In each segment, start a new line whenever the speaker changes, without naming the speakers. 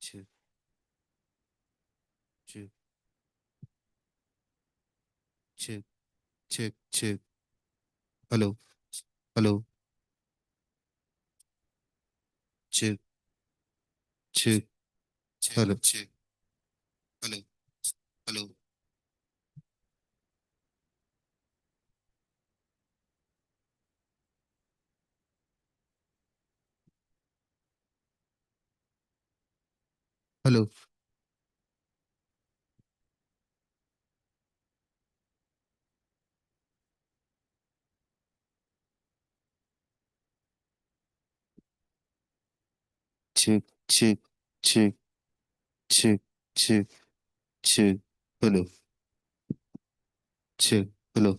check, check, check, check, check. Hello, hello, check, check, hello, check, hello, hello, hello, check, check, check, check, check, check, hello, check, hello.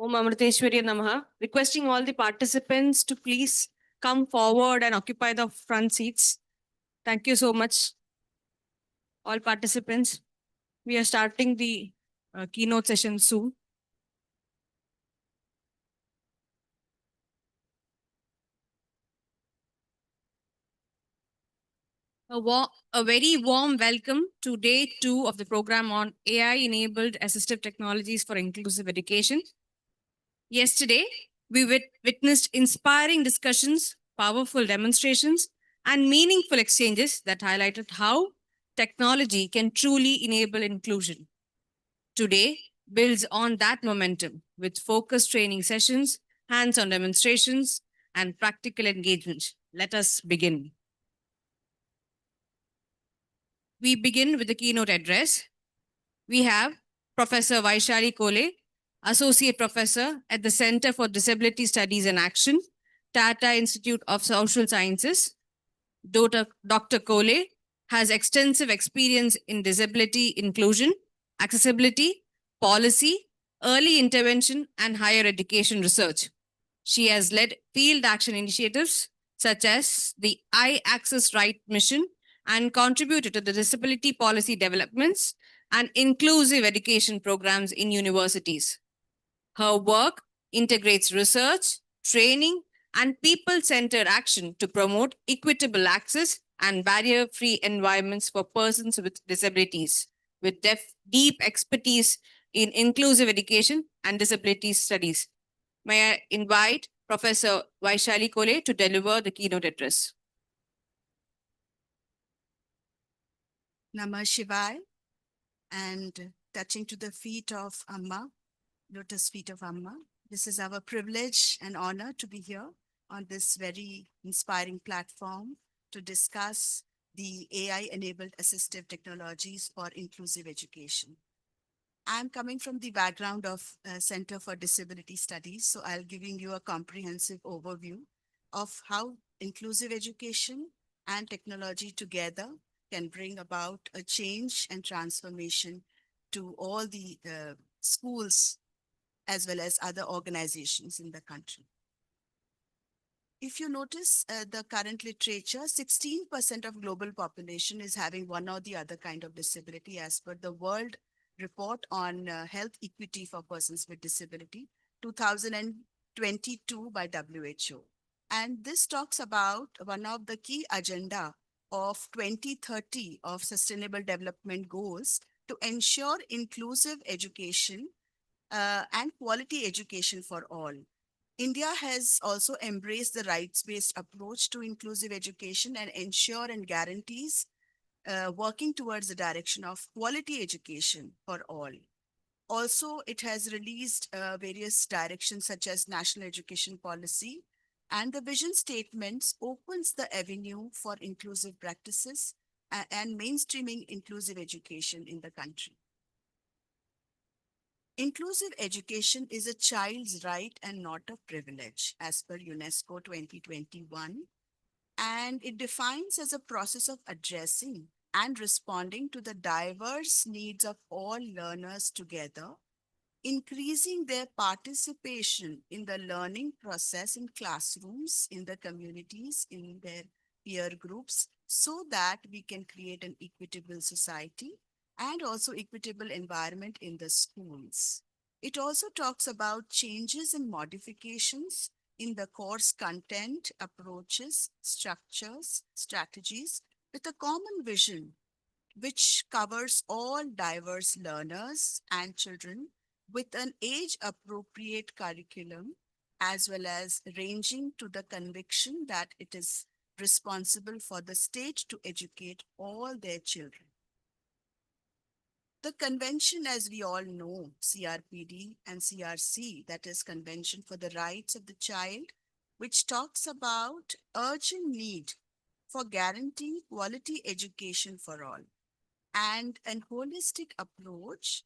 Om Amriteshwari Namaha. Requesting all the participants to please come forward and occupy the front seats. Thank you so much, all participants. We are starting the keynote session soon. A very warm welcome to day 2 of the program on AI-enabled assistive technologies for inclusive education. Yesterday, we witnessed inspiring discussions, powerful demonstrations, and meaningful exchanges that highlighted how technology can truly enable inclusion. Today builds on that momentum with focused training sessions, hands-on demonstrations, and practical engagement. Let us begin. We begin with the keynote address. We have Professor Vaishali Kole, Associate Professor at the Center for Disability Studies and Action, Tata Institute of Social Sciences. Dr. Kole has extensive experience in disability inclusion, accessibility, policy, early intervention, and higher education research. She has led field action initiatives such as the I Access Right mission and contributed to the disability policy developments and inclusive education programs in universities. Her work integrates research, training, and people centered action to promote equitable access and barrier free environments for persons with disabilities, with deep expertise in inclusive education and disability studies. May I invite Professor Vaishali Kole to deliver the keynote address.
Namah Shivaya, and touching to the feet of Amma, lotus feet of Amma. This is our privilege and honor to be here on this very inspiring platform to discuss the AI-enabled assistive technologies for inclusive education. I'm coming from the background of Center for Disability Studies, so I'll giving you a comprehensive overview of how inclusive education and technology together can bring about a change and transformation to all the schools as well as other organizations in the country. If you notice the current literature, 16% of global population is having one or the other kind of disability as per the World Report on Health Equity for Persons with Disability, 2022 by WHO. And this talks about one of the key agenda of 2030 of Sustainable Development Goals to ensure inclusive education and quality education for all. India has also embraced the rights-based approach to inclusive education and ensure and guarantees working towards the direction of quality education for all. Also, it has released various directions such as National Education Policy, and the vision statements opens the avenue for inclusive practices and mainstreaming inclusive education in the country. Inclusive education is a child's right and not a privilege, as per UNESCO 2021, and it defines as a process of addressing and responding to the diverse needs of all learners together, increasing their participation in the learning process in classrooms, in the communities, in their peer groups, so that we can create an equitable society and also equitable environment in the schools. It also talks about changes and modifications in the course content, approaches, structures, strategies with a common vision which covers all diverse learners and children with an age appropriate curriculum, as well as ranging to the conviction that it is responsible for the state to educate all their children. The convention, as we all know, CRPD and CRC, that is Convention for the Rights of the Child, which talks about urgent need for guaranteeing quality education for all, and an holistic approach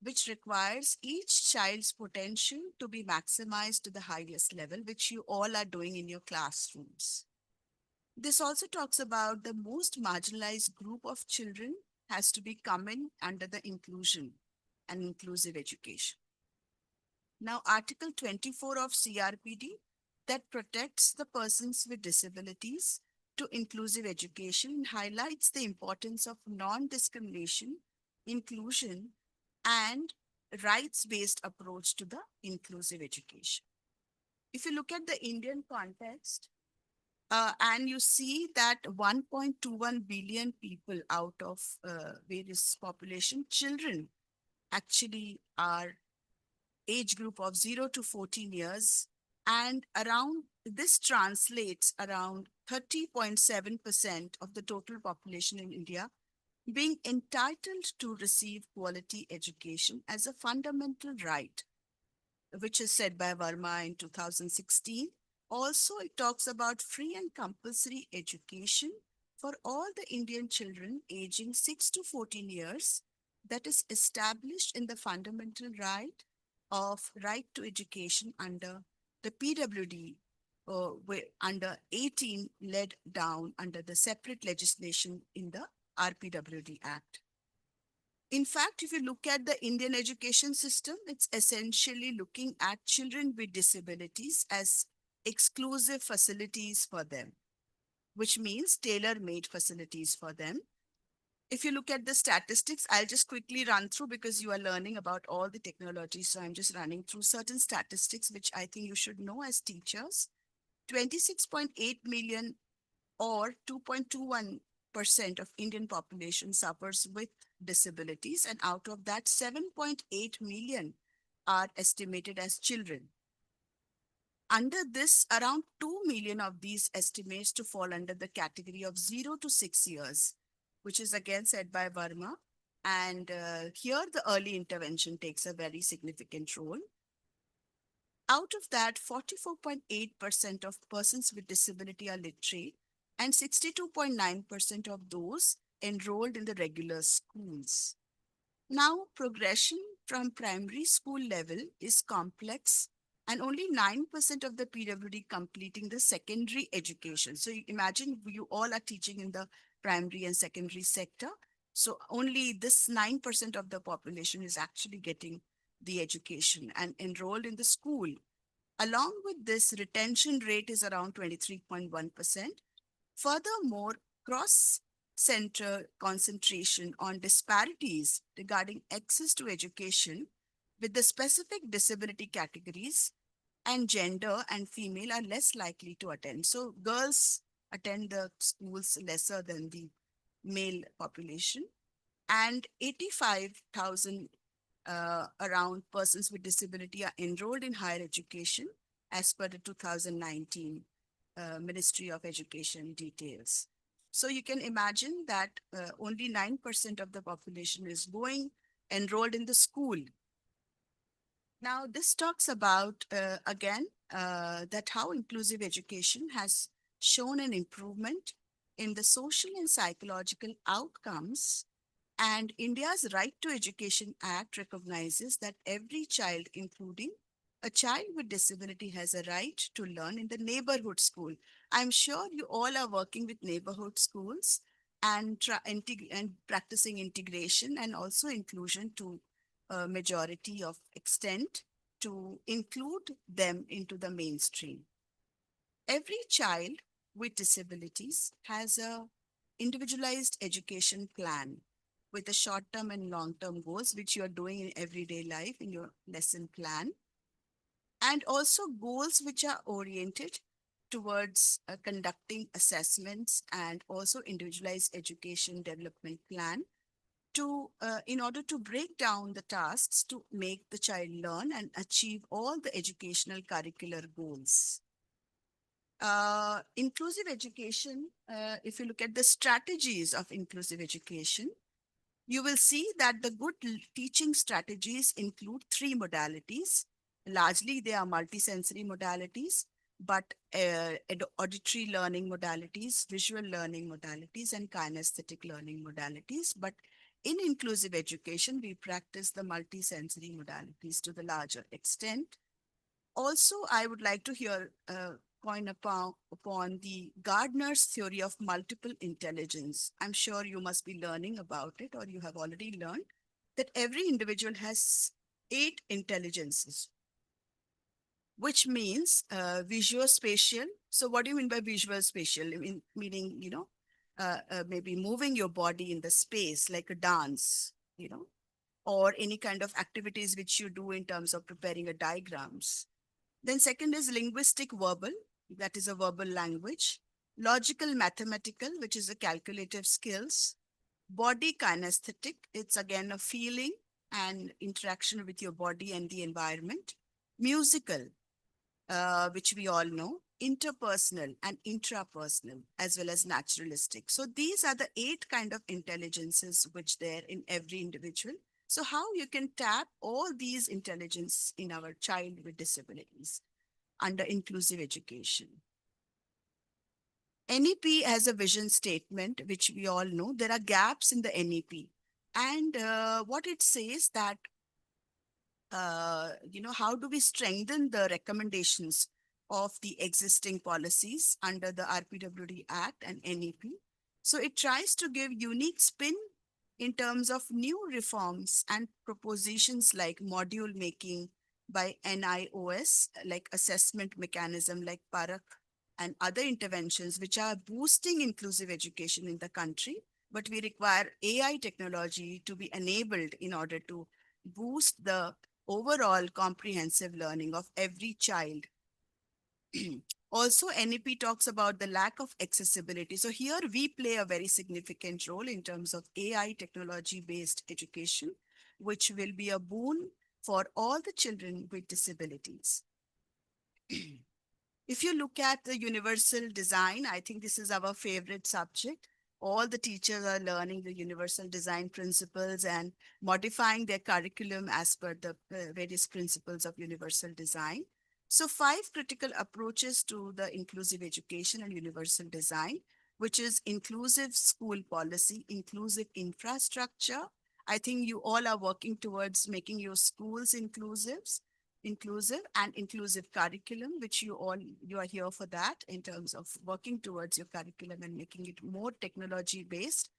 which requires each child's potential to be maximized to the highest level, which you all are doing in your classrooms. This also talks about the most marginalized group of children has to be coming under the inclusion and inclusive education. Now, Article 24 of CRPD that protects the persons with disabilities to inclusive education highlights the importance of non-discrimination, inclusion, and rights-based approach to the inclusive education. If you look at the Indian context, and you see that 1.21 billion people out of various population, children actually are age group of 0 to 14 years, and around this translates around 30.7% of the total population in India being entitled to receive quality education as a fundamental right, which is said by Verma in 2016. Also, it talks about free and compulsory education for all the Indian children aging 6 to 14 years, that is established in the fundamental right of right to education under the PWD, under 18 led down under the separate legislation in the RPWD Act. In fact, if you look at the Indian education system, it's essentially looking at children with disabilities as exclusive facilities for them, which means tailor-made facilities for them. If you look at the statistics, I'll just quickly run through because you are learning about all the technology. So I'm just running through certain statistics, which I think you should know as teachers. 26.8 million or 2.21% of Indian population suffers with disabilities, and out of that 7.8 million are estimated as children. Under this, around 2 million of these estimates to fall under the category of 0 to 6 years, which is again said by Verma. And here the early intervention takes a very significant role. Out of that, 44.8% of persons with disability are literate, and 62.9% of those enrolled in the regular schools. Now, progression from primary school level is complex, and only 9% of the PWD completing the secondary education. So you imagine you all are teaching in the primary and secondary sector. So only this 9% of the population is actually getting the education and enrolled in the school. Along with this, retention rate is around 23.1%. Furthermore, cross-center concentration on disparities regarding access to education with the specific disability categories and gender and female are less likely to attend. So girls attend the schools lesser than the male population, and 85,000 around persons with disability are enrolled in higher education as per the 2019 Ministry of Education details. So you can imagine that only 9% of the population is going enrolled in the school. Now, this talks about, again, that how inclusive education has shown an improvement in the social and psychological outcomes, and India's Right to Education Act recognizes that every child, including a child with disability, has a right to learn in the neighborhood school. I'm sure you all are working with neighborhood schools and, and practicing integration and also inclusion to a majority of extent to include them into the mainstream. Every child with disabilities has a individualized education plan with the short-term and long-term goals, which you are doing in everyday life in your lesson plan, and also goals which are oriented towards conducting assessments and also individualized education development plan to in order to break down the tasks to make the child learn and achieve all the educational curricular goals. Inclusive education, if you look at the strategies of inclusive education, you will see that the good teaching strategies include three modalities. Largely, they are multisensory modalities, but auditory learning modalities, visual learning modalities, and kinesthetic learning modalities. But in inclusive education, we practice the multisensory modalities to the larger extent. Also, I would like to hear point upon the Gardner's theory of multiple intelligence. I'm sure you must be learning about it, or you have already learned that every individual has 8 intelligences. which means visual spatial. So what do you mean by visual spatial? Meaning, maybe moving your body in the space like a dance, or any kind of activities which you do in terms of preparing a diagrams. Then second is linguistic verbal, that is a verbal language. Logical mathematical, which is a calculative skills. Body kinesthetic, it's again a feeling and interaction with your body and the environment. Musical, which we all know, interpersonal and intrapersonal, as well as naturalistic. So these are the 8 kind of intelligences which there in every individual. So how you can tap all these intelligence in our child with disabilities under inclusive education. NEP has a vision statement, which we all know. There are gaps in the NEP. And what it says that how do we strengthen the recommendations of the existing policies under the RPWD Act and NEP? So it tries to give unique spin in terms of new reforms and propositions like module making by NIOS, like assessment mechanism like Parak and other interventions which are boosting inclusive education in the country. But we require AI technology to be enabled in order to boost the overall comprehensive learning of every child. Also, NEP talks about the lack of accessibility. So here we play a very significant role in terms of AI technology-based education, which will be a boon for all the children with disabilities. If you look at the universal design, I think this is our favorite subject. All the teachers are learning the universal design principles and modifying their curriculum as per the various principles of universal design. So 5 critical approaches to the inclusive education and universal design, which is inclusive school policy, inclusive infrastructure. I think you all are working towards making your schools inclusive and inclusive curriculum, which you are here for that in terms of working towards your curriculum and making it more technology based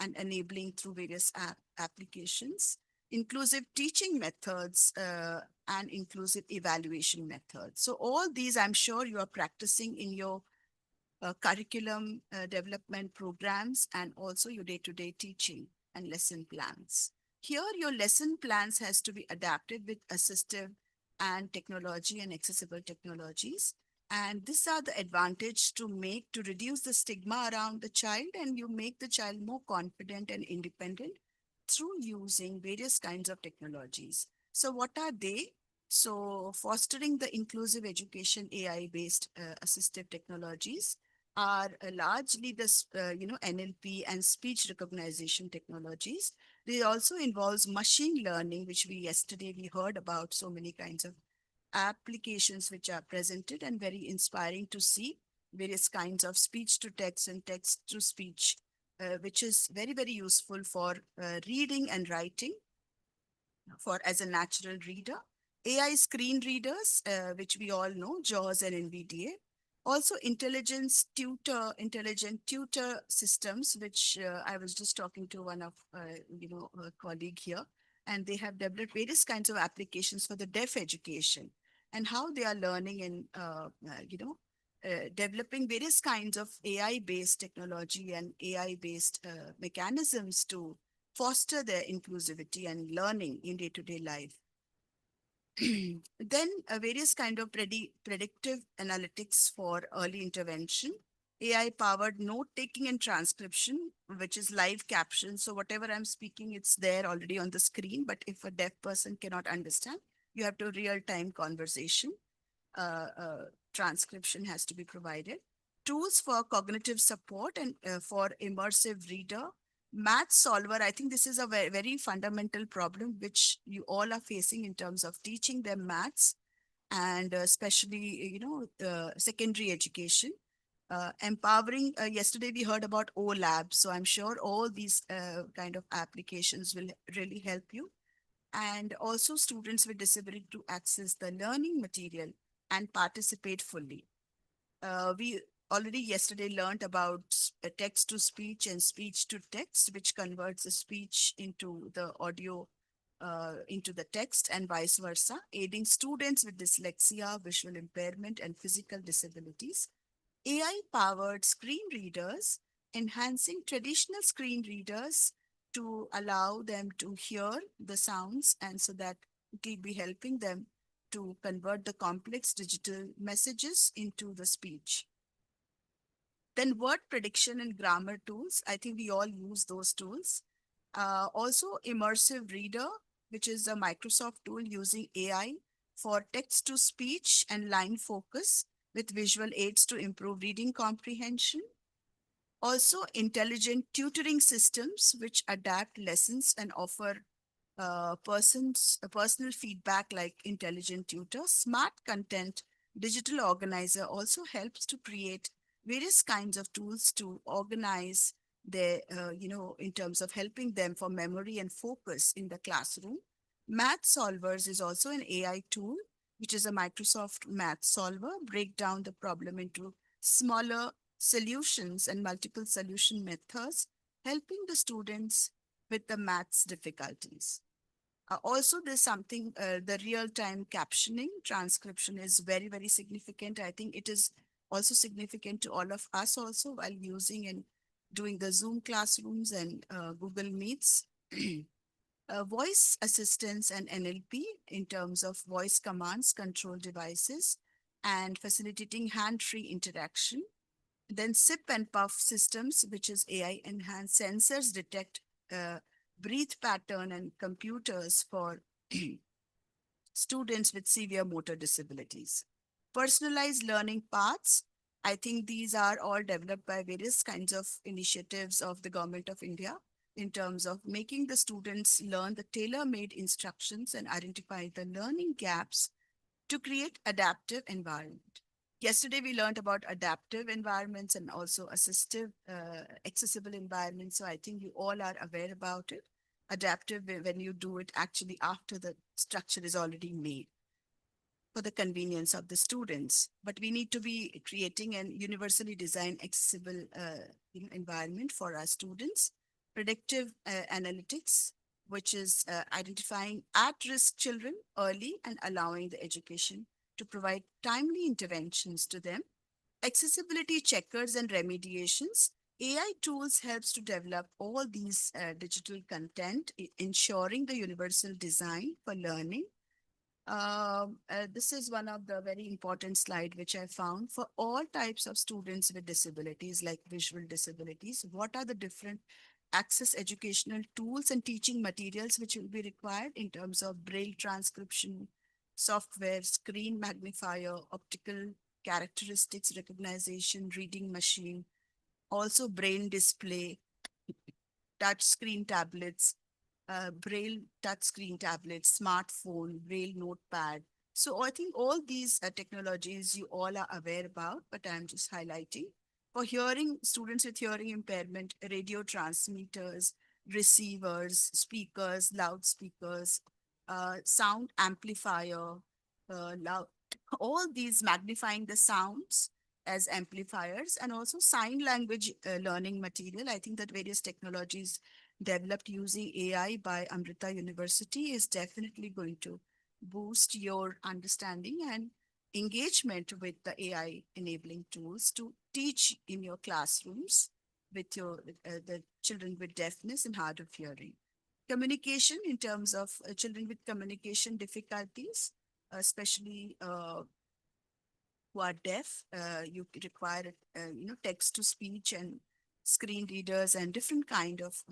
and enabling through various applications. Inclusive teaching methods and inclusive evaluation methods. So all these I'm sure you are practicing in your curriculum development programs and also your day-to-day teaching and lesson plans. Here, your lesson plans has to be adapted with assistive and technology and accessible technologies. And these are the advantage to reduce the stigma around the child, and you make the child more confident and independent through using various kinds of technologies. So what are they? So fostering the inclusive education AI-based assistive technologies are largely this, NLP and speech recognition technologies. They also involves machine learning, which we heard about so many kinds of applications which are presented and very inspiring to see various kinds of speech to text and text to speech, which is very, very useful for reading and writing for as a natural reader. AI screen readers, which we all know, JAWS and NVDA. Also, intelligent tutor systems, which I was just talking to one of, a colleague here, and they have developed various kinds of applications for the deaf education and how they are learning and, developing various kinds of AI-based technology and AI-based mechanisms to foster their inclusivity and learning in day-to-day life. Then various kind of predictive analytics for early intervention, AI powered note taking and transcription, which is live caption. So whatever I'm speaking, it's there already on the screen. But if a deaf person cannot understand, you have to real time conversation. Transcription has to be provided. Tools for cognitive support and for immersive reader. Math solver, I think this is a very, very fundamental problem which you all are facing in terms of teaching them maths and especially, secondary education. Empowering, yesterday we heard about O Lab. So I'm sure all these kind of applications will really help you. And also students with disability to access the learning material and participate fully. We already yesterday learned about text to speech and speech to text, which converts the speech into the audio into the text and vice versa, aiding students with dyslexia, visual impairment, and physical disabilities. AI-powered screen readers, enhancing traditional screen readers to allow them to hear the sounds, and so that it will be helping them to convert the complex digital messages into the speech. Then word prediction and grammar tools. I think we all use those tools. Also, immersive reader, which is a Microsoft tool using AI for text to speech and line focus with visual aids to improve reading comprehension. Also, intelligent tutoring systems which adapt lessons and offer personal feedback like intelligent tutor. Smart content digital organizer also helps to create various kinds of tools to organize their, in terms of helping them for memory and focus in the classroom. Math solvers is also an AI tool, which is a Microsoft math solver, break down the problem into smaller solutions and multiple solution methods, helping the students with the maths difficulties. Also, there's something, the real-time captioning, transcription is very, very significant. I think it is also significant to all of us also while using and doing the Zoom classrooms and Google Meets. Voice assistance and NLP in terms of voice commands, control devices, and facilitating hand-free interaction. Then SIP and puff systems, which is AI enhanced sensors detect breath pattern and computers for students with severe motor disabilities. Personalized learning paths. I think these are all developed by various kinds of initiatives of the government of India in terms of making the students learn the tailor-made instructions and identify the learning gaps to create adaptive environment. Yesterday, we learned about adaptive environments and also assistive, accessible environments. So I think you all are aware about it. Adaptive, when you do it actually after the structure is already made for the convenience of the students. But we need to be creating an universally designed accessible environment for our students. Predictive analytics, which is identifying at-risk children early and allowing the education to provide timely interventions to them. Accessibility checkers and remediations. AI tools helps to develop all these digital content, ensuring the universal design for learning. This is one of the very important slide which I found for all types of students with disabilities like visual disabilities. What are the different access educational tools and teaching materials which will be required in terms of braille transcription, software, screen magnifier, optical characteristics recognition, reading machine, also brain display, touch screen tablets, braille touchscreen tablets, smartphone, braille notepad. So I think all these technologies you all are aware about, but I'm just highlighting. For hearing, students with hearing impairment, radio transmitters, receivers, speakers, loudspeakers, sound amplifier, loud, all these magnifying the sounds as amplifiers, and also sign language learning material. I think that various technologies developed using AI by Amrita University is definitely going to boost your understanding and engagement with the AI enabling tools to teach in your classrooms with your the children with deafness and hard of hearing. Communication in terms of children with communication difficulties, especially who are deaf, you require text to speech and screen readers and different kind of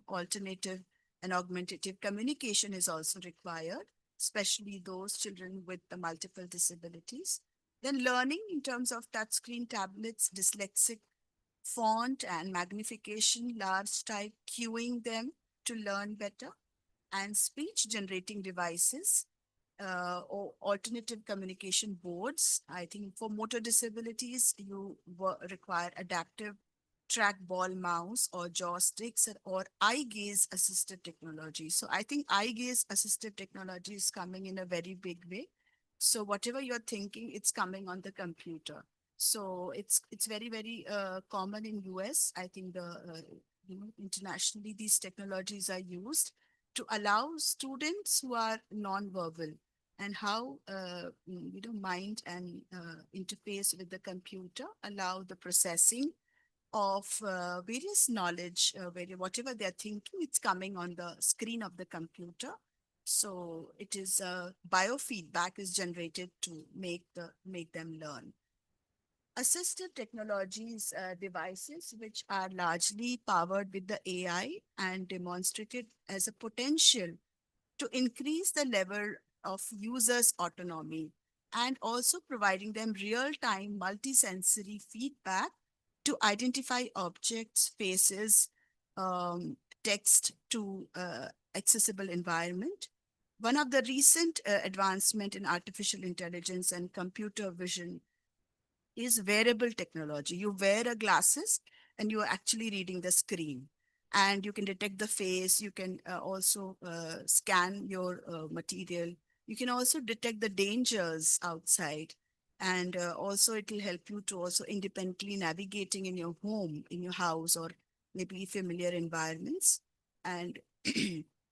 alternative and augmentative communication is also required, especially those children with the multiple disabilities. Then learning in terms of touchscreen tablets, dyslexic font and magnification, large type, cueing them to learn better, and speech generating devices or alternative communication boards. I think for motor disabilities, you require adaptive trackball mouse or joysticks or eye gaze assistive technology. So I think eye gaze assistive technology is coming in a very big way. So whatever you're thinking, it's coming on the computer. So it's very, very common in US. I think the internationally these technologies are used to allow students who are non-verbal and how mind and interface with the computer, allow the processing of various knowledge, whatever they're thinking, it's coming on the screen of the computer. So it is biofeedback is generated to make them learn. Assistive technologies devices, which are largely powered with the AI and demonstrated as a potential to increase the level of users' autonomy and also providing them real-time multisensory feedback to identify objects, faces, text to accessible environment. One of the recent advancement in artificial intelligence and computer vision is wearable technology. You wear a glasses and you are actually reading the screen, and you can detect the face. You can also scan your material. You can also detect the dangers outside, and also it will help you to also independently navigating in your home, in your house, or maybe familiar environments. And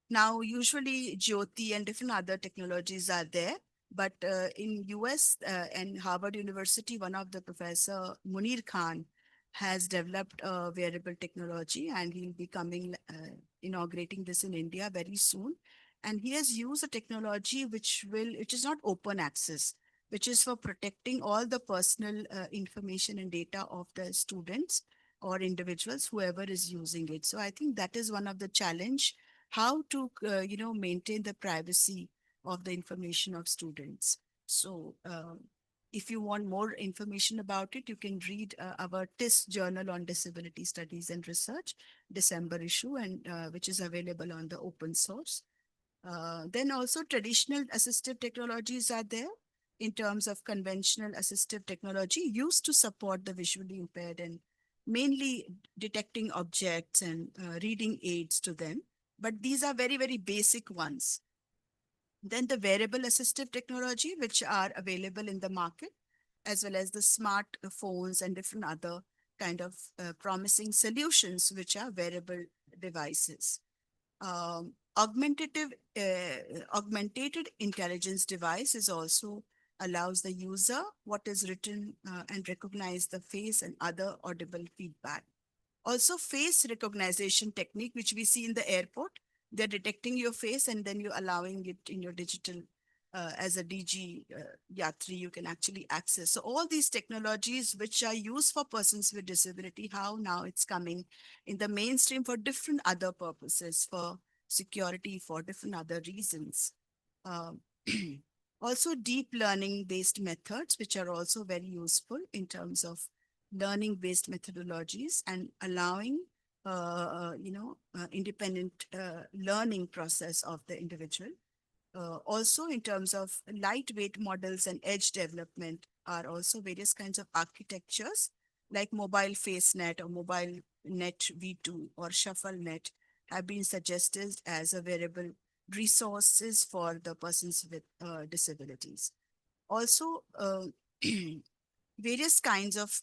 now usually Jyoti and different other technologies are there, but in US and Harvard University, one of the professor, Munir Khan, has developed a wearable technology, and he'll be coming, inaugurating this in India very soon. And he has used a technology which is not open access, which is for protecting all the personal information and data of the students or individuals, whoever is using it. So I think that is one of the challenge, how to, maintain the privacy of the information of students. So if you want more information about it, you can read our TIS Journal on Disability Studies and Research, December issue, and which is available on the open source. Then also traditional assistive technologies are there in terms of conventional assistive technology used to support the visually impaired and mainly detecting objects and reading aids to them. But these are very, very basic ones. Then the wearable assistive technology, which are available in the market, as well as the smart phones and different other kind of promising solutions, which are wearable devices. Augmentated intelligence device is also allows the user what is written and recognize the face and other audible feedback. Also, face recognition technique, which we see in the airport, they're detecting your face and then you're allowing it in your digital as a DG Yatri, you can actually access. So all these technologies which are used for persons with disability, how now it's coming in the mainstream for different other purposes, for security, for different other reasons. Um, also deep learning based methods, which are also very useful in terms of learning based methodologies and allowing independent learning process of the individual. Also in terms of lightweight models and edge development are also various kinds of architectures like mobile face net or mobile net v2 or shuffle net have been suggested as a variable resources for the persons with disabilities. Also various kinds of,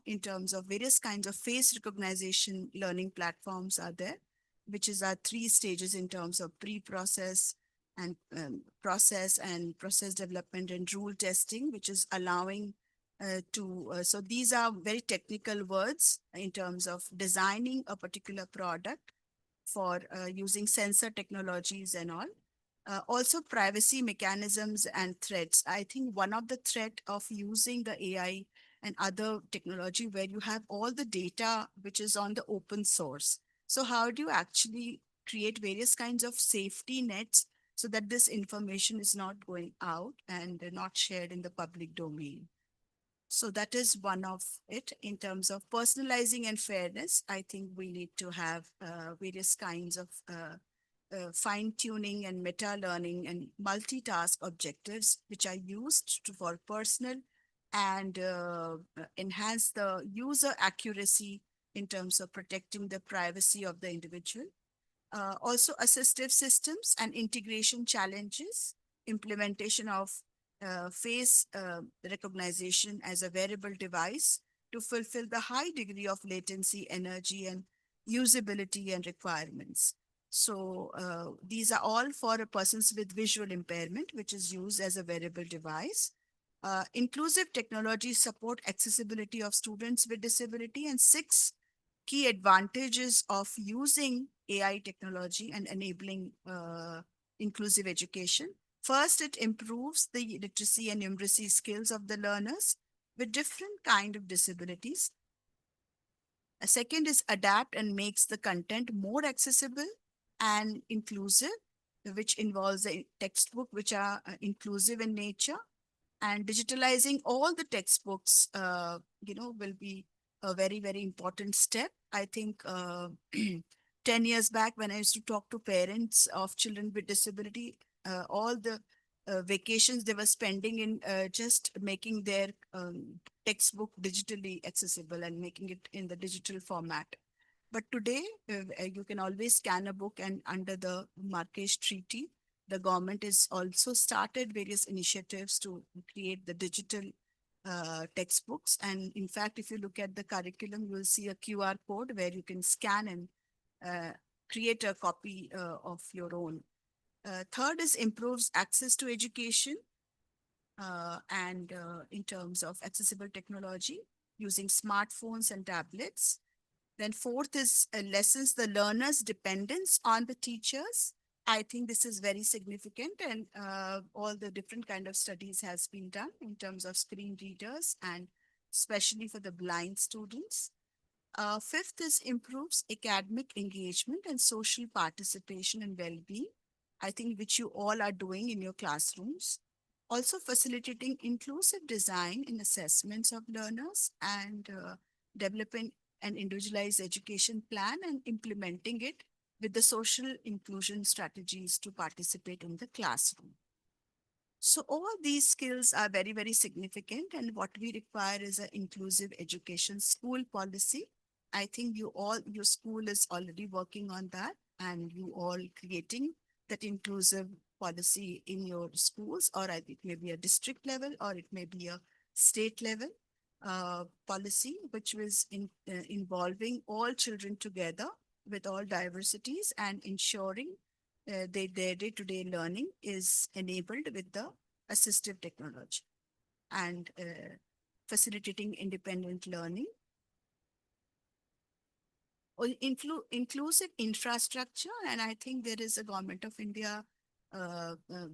in terms of various kinds of face recognition learning platforms are there, which is our 3 stages in terms of pre-process and process development and rule testing, which is allowing so these are very technical words in terms of designing a particular product for using sensor technologies and all. Also privacy mechanisms and threats. I think one of the threat of using the AI and other technology where you have all the data which is on the open source. So how do you actually create various kinds of safety nets so that this information is not going out and not shared in the public domain? So that is one of it. In terms of personalizing and fairness, I think we need to have various kinds of fine tuning and meta learning and multitask objectives, which are used for personal and enhance the user accuracy in terms of protecting the privacy of the individual. Also assistive systems and integration challenges, implementation of face recognition as a wearable device to fulfill the high degree of latency, energy, and usability and requirements. So these are all for persons with visual impairment, which is used as a wearable device. Inclusive technologies support accessibility of students with disability, and 6 key advantages of using AI technology and enabling inclusive education. First, it improves the literacy and numeracy skills of the learners with different kind of disabilities. A second is adapt and makes the content more accessible and inclusive, which involves a textbook which are inclusive in nature, and digitalizing all the textbooks, will be a very, very important step. I think 10 years back when I used to talk to parents of children with disability, all the vacations they were spending in just making their textbook digitally accessible and making it in the digital format. But today, you can always scan a book, and under the Marrakesh Treaty, the government has also started various initiatives to create the digital textbooks. And in fact, if you look at the curriculum, you will see a QR code where you can scan and create a copy of your own. Third is improves access to education and in terms of accessible technology using smartphones and tablets. Then fourth is lessens the learner's dependence on the teachers. I think this is very significant, and all the different kind of studies has been done in terms of screen readers and especially for the blind students. Fifth is improves academic engagement and social participation and well-being, I think which you all are doing in your classrooms. Also facilitating inclusive design in assessments of learners and developing an individualized education plan and implementing it with the social inclusion strategies to participate in the classroom. So all these skills are very, very significant. And what we require is an inclusive education school policy. I think your school is already working on that, and you all creating that inclusive policy in your schools, or I think maybe a district level, or it may be a state level policy, which was involving all children together with all diversities and ensuring their day-to-day learning is enabled with the assistive technology and facilitating independent learning. Inclusive infrastructure, and I think there is a government of India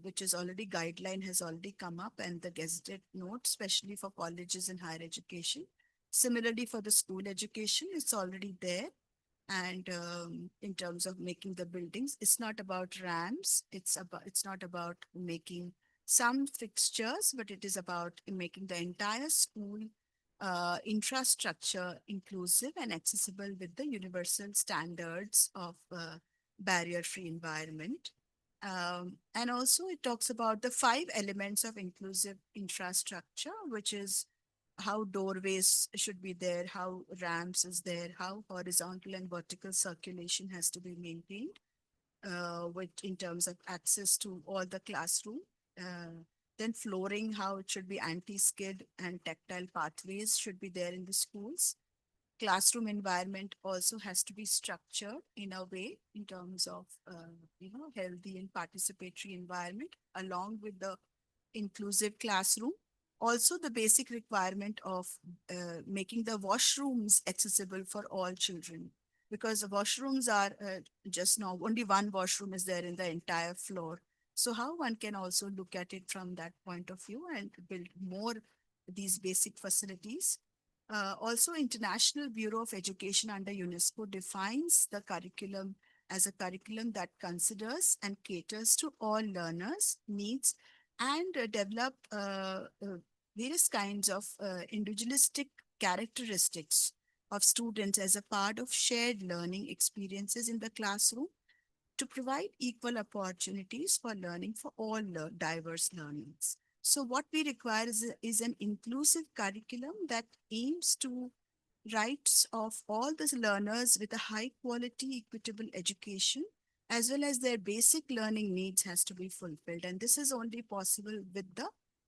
which is already guideline has already come up, and the gazetted note, especially for colleges and higher education. Similarly, for the school education, it's already there. And in terms of making the buildings, it's not about ramps, it's not about making some fixtures, but it is about making the entire school infrastructure inclusive and accessible with the universal standards of barrier-free environment. And also it talks about the 5 elements of inclusive infrastructure, which is how doorways should be there, how ramps is there, how horizontal and vertical circulation has to be maintained, with in terms of access to all the classroom. Then flooring, how it should be anti-skid and tactile pathways should be there in the schools. Classroom environment also has to be structured in a way in terms of healthy and participatory environment along with the inclusive classroom. Also the basic requirement of making the washrooms accessible for all children, because the washrooms are just now only one washroom is there in the entire floor. So how one can also look at it from that point of view and build more these basic facilities. Also, International Bureau of Education under UNESCO defines the curriculum as a curriculum that considers and caters to all learners' needs and develop various kinds of individualistic characteristics of students as a part of shared learning experiences in the classroom to provide equal opportunities for learning for all diverse learners. So what we require is an inclusive curriculum that aims to rights of all the learners with a high quality, equitable education, as well as their basic learning needs has to be fulfilled. And this is only possible with the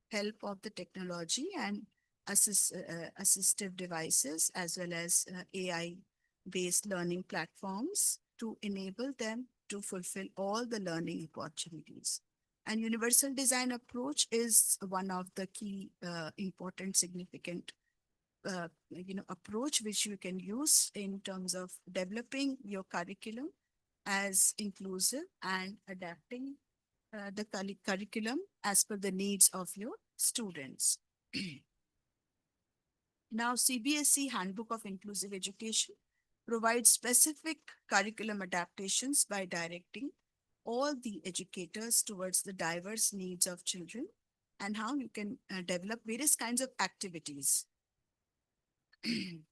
help of the technology and assistive devices, as well as AI-based learning platforms to enable them to fulfill all the learning opportunities. And universal design approach is one of the key important significant approach which you can use in terms of developing your curriculum as inclusive and adapting the curriculum as per the needs of your students. Now, CBSE Handbook of Inclusive Education provides specific curriculum adaptations by directing all the educators towards the diverse needs of children and how you can develop various kinds of activities.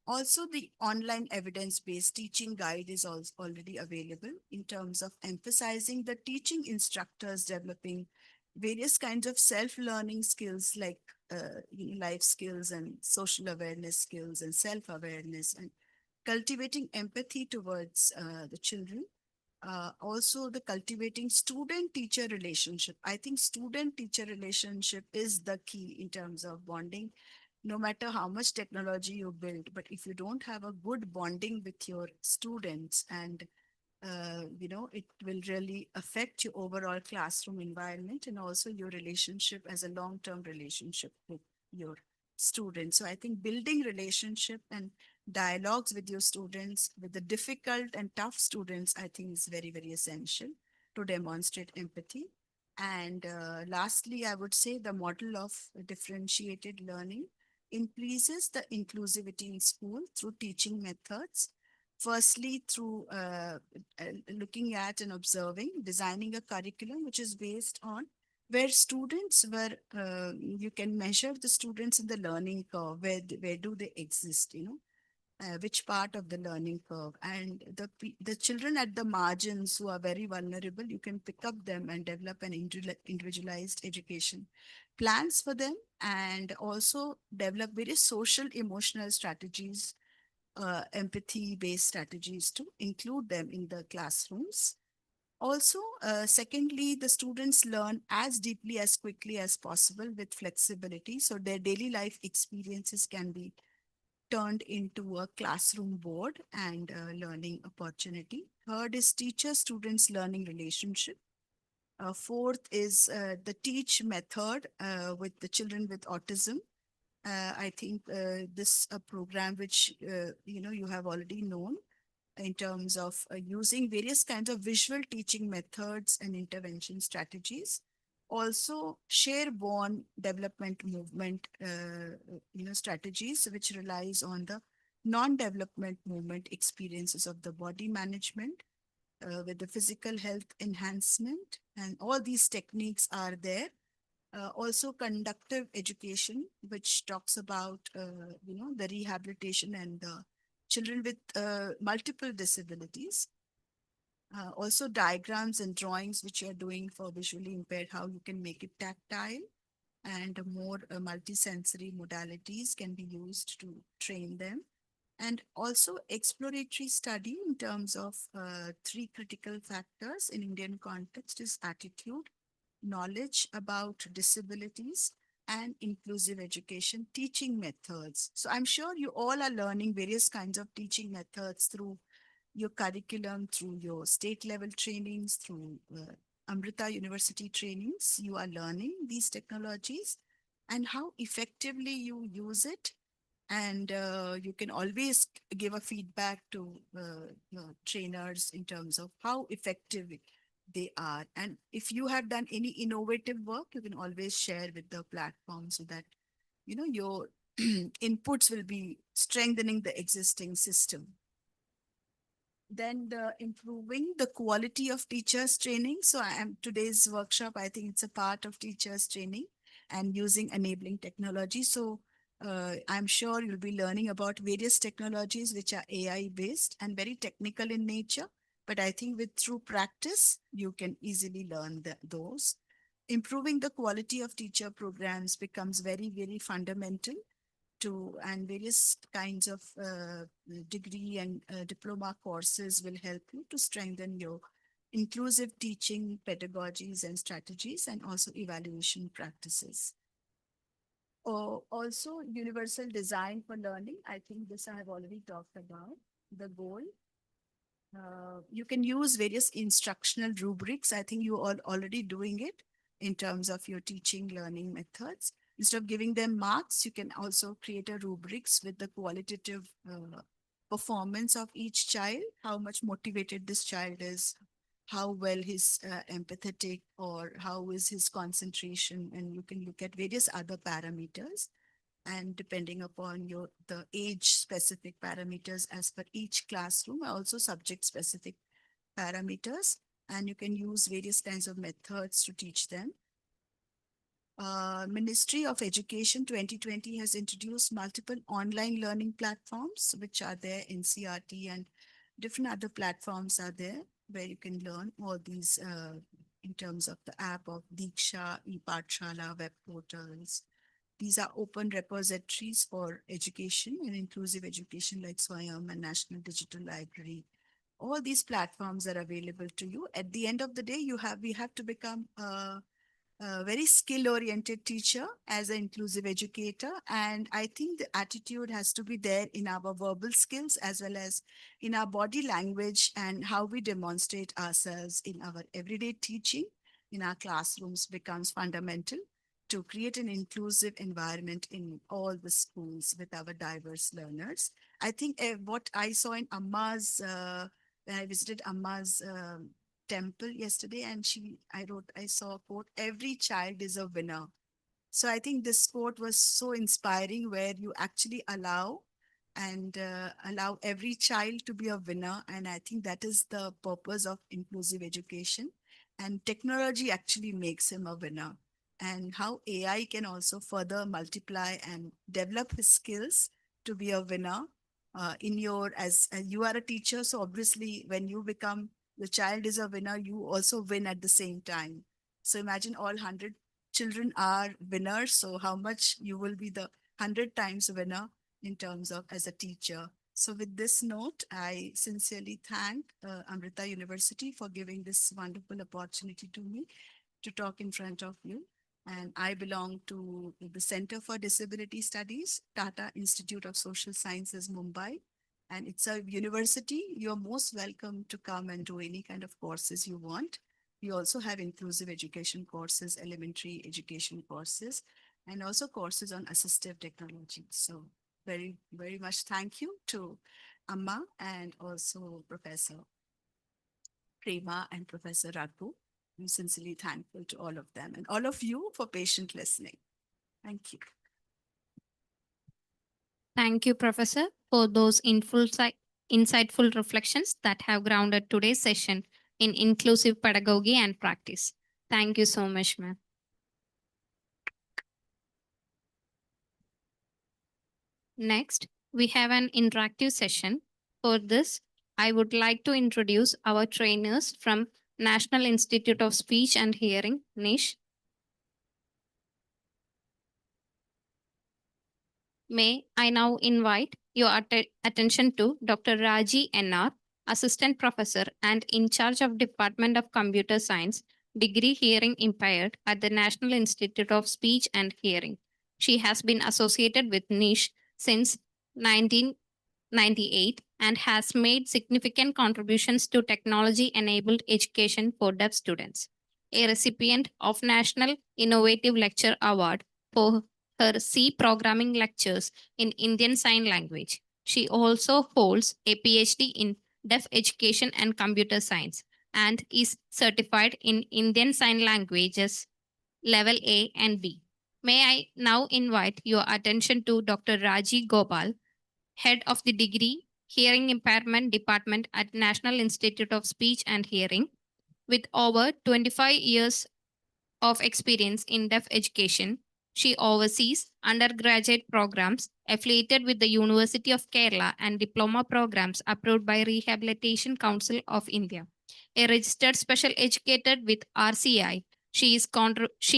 Also, the online evidence-based teaching guide is also already available in terms of emphasizing the teaching instructors developing various kinds of self-learning skills like life skills and social awareness skills and self-awareness and cultivating empathy towards the children. Also, the cultivating student-teacher relationship. I think student-teacher relationship is the key in terms of bonding no matter how much technology you build, but if you don't have a good bonding with your students and it will really affect your overall classroom environment and also your relationship as a long-term relationship with your students. So I think building relationship and dialogues with your students, with the difficult and tough students, I think is very, very essential to demonstrate empathy. And lastly, I would say the model of differentiated learning increases the inclusivity in school through teaching methods. Firstly, through looking at and observing, designing a curriculum which is based on where students were, you can measure the students in the learning curve, where do they exist, which part of the learning curve, and the children at the margins who are very vulnerable, you can pick up them and develop an individualized education plans for them, and also develop various social emotional strategies, empathy based strategies to include them in the classrooms. Also, secondly, the students learn as deeply as quickly as possible with flexibility, so their daily life experiences can be turned into a classroom board and a learning opportunity. Third is teacher students learning relationship. Fourth is the teach method with the children with autism. I think this a program which you have already known in terms of using various kinds of visual teaching methods and intervention strategies. Also, share born development movement, strategies which relies on the non-development movement experiences of the body management with the physical health enhancement, and all these techniques are there. Also, conductive education, which talks about the rehabilitation and the children with multiple disabilities. Also, diagrams and drawings, which you're doing for visually impaired, how you can make it tactile, and more multisensory modalities can be used to train them. And also exploratory study in terms of three critical factors in Indian context is attitude, knowledge about disabilities, and inclusive education teaching methods. So I'm sure you all are learning various kinds of teaching methods through your curriculum, through your state level trainings, through Amrita University trainings. You are learning these technologies and how effectively you use it, and you can always give a feedback to trainers in terms of how effective they are, and if you have done any innovative work, you can always share with the platform so that your inputs will be strengthening the existing system. Then the improving the quality of teachers training. So I am today's workshop, I think it's a part of teachers training and using enabling technology. So I'm sure you'll be learning about various technologies which are AI based and very technical in nature. But I think with through practice, you can easily learn those. Improving the quality of teacher programs becomes very, very fundamental to, and various kinds of degree and diploma courses will help you to strengthen your inclusive teaching pedagogies and strategies, and also evaluation practices. Also, universal design for learning. I think this I have already talked about. The goal You can use various instructional rubrics. I think you are already doing it in terms of your teaching learning methods. Instead of giving them marks, you can also create a rubrics with the qualitative performance of each child, how much motivated this child is, how well he's empathetic, or how is his concentration. And you can look at various other parameters, and depending upon your the age specific parameters as per each classroom, also subject specific parameters, and you can use various kinds of methods to teach them. Ministry of Education 2020 has introduced multiple online learning platforms, which are there in CRT, and different other platforms are there where you can learn all these in terms of the app of Diksha, ePathshala, web portals. These are open repositories for education and inclusive education like Swayam and National Digital Library. All these platforms are available to you. At the end of the day, we have to become a very skill oriented teacher as an inclusive educator. And I think the attitude has to be there in our verbal skills as well as in our body language and how we demonstrate ourselves in our everyday teaching in our classrooms becomes fundamental to create an inclusive environment in all the schools with our diverse learners. I think what I saw in Amma's, when I visited Amma's temple yesterday, and I saw a quote, every child is a winner. So I think this quote was so inspiring, where you actually allow every child to be a winner. And I think that is the purpose of inclusive education. And technology actually makes him a winner. And how AI can also further multiply and develop his skills to be a winner in your as you are a teacher. So obviously, when you become the child is a winner, you also win at the same time. So imagine all 100 children are winners. So how much you will be the 100 times winner in terms of as a teacher. So with this note, I sincerely thank Amrita University for giving this wonderful opportunity to me to talk in front of you. And I belong to the Center for Disability Studies, Tata Institute of Social Sciences, Mumbai. And it's a university. You're most welcome to come and do any kind of courses you want. We also have inclusive education courses, elementary education courses, and also courses on assistive technology. So very, very much thank you to Amma and also Professor Prema and Professor Raghu. I'm sincerely thankful to all of them and all of you for patient listening. Thank you.
Thank you, Professor, for those insightful reflections that have grounded today's session in inclusive pedagogy and practice. Thank you so much, ma'am. Next, we have an interactive session. For this, I would like to introduce our trainers from National Institute of Speech and Hearing, NISH. May I now invite your attention to Dr. Raji NR, Assistant Professor and in charge of Department of Computer Science, Degree Hearing Impaired at the National Institute of Speech and Hearing. She has been associated with NISH since 1998 and has made significant contributions to technology-enabled education for deaf students. A recipient of National Innovative Lecture Award for her C programming lectures in Indian Sign Language. She also holds a PhD in Deaf Education and Computer Science and is certified in Indian Sign Languages Level A and B. May I now invite your attention to Dr. Raji Gopal, Head of the Degree Hearing Impairment Department at National Institute of Speech and Hearing. With over 25 years of experience in deaf education, she oversees undergraduate programs affiliated with the University of Kerala and diploma programs approved by Rehabilitation Council of India. A registered special educator with RCI, she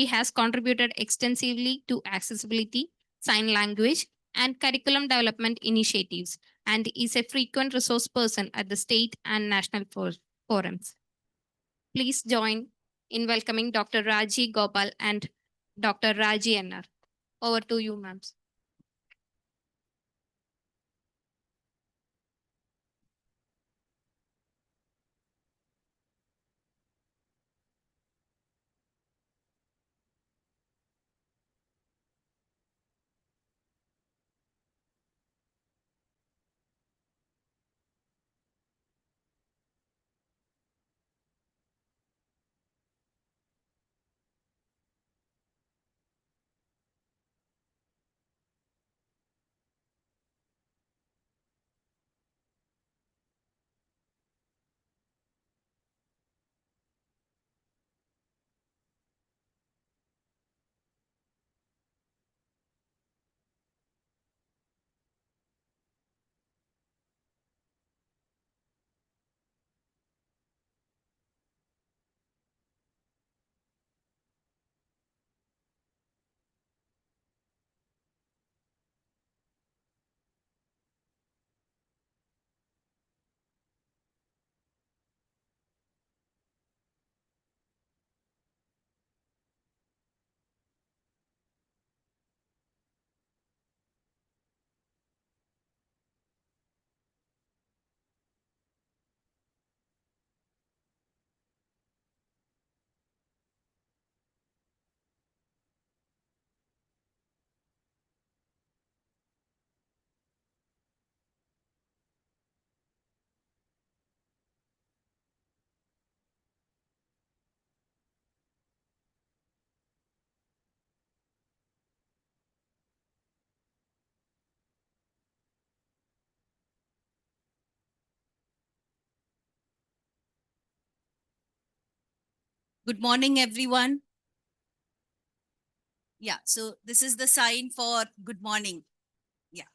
has contributed extensively to accessibility, sign language, and curriculum development initiatives, and is a frequent resource person at the state and national forums. Please join in welcoming Dr. Raji Gopal and Dr. Raji NR. Over to you, ma'am.
Good morning, everyone. Yeah, so this is the sign for good morning. Yeah.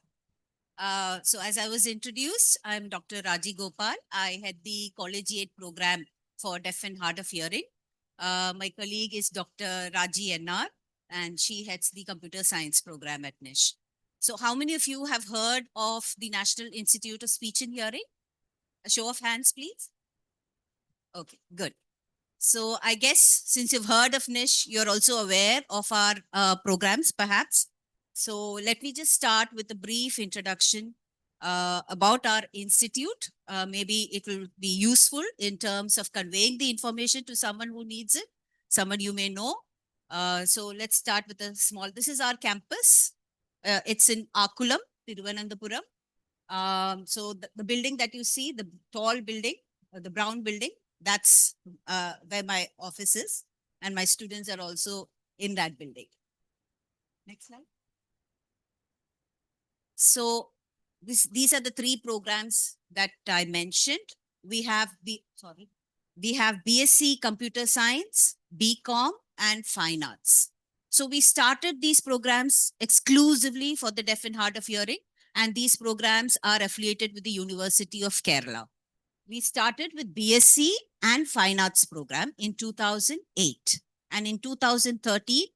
So as I was introduced, I'm Dr. Raji Gopal. I head the collegiate program for deaf and hard of hearing. My colleague is Dr. Raji NR, and she heads the computer science program at NISH. So how many of you have heard of the National Institute of Speech and Hearing? A show of hands, please. Okay, good. So I guess since you've heard of NISH, you're also aware of our programs, perhaps. So let me just start with a brief introduction about our institute. Maybe it will be useful in terms of conveying the information to someone who needs it, someone you may know. So let's start with a small, this is our campus. It's in Akulam, Tiruvananthapuram. So the building that you see, the tall building, the brown building, that's where my office is. And my students are also in that building. Next slide. So these are the three programs that I mentioned. We have we have BSc Computer Science, BCom, and Fine Arts. So we started these programs exclusively for the deaf and hard of hearing, and these programs are affiliated with the University of Kerala. We started with BSc and Fine Arts program in 2008, and in 2013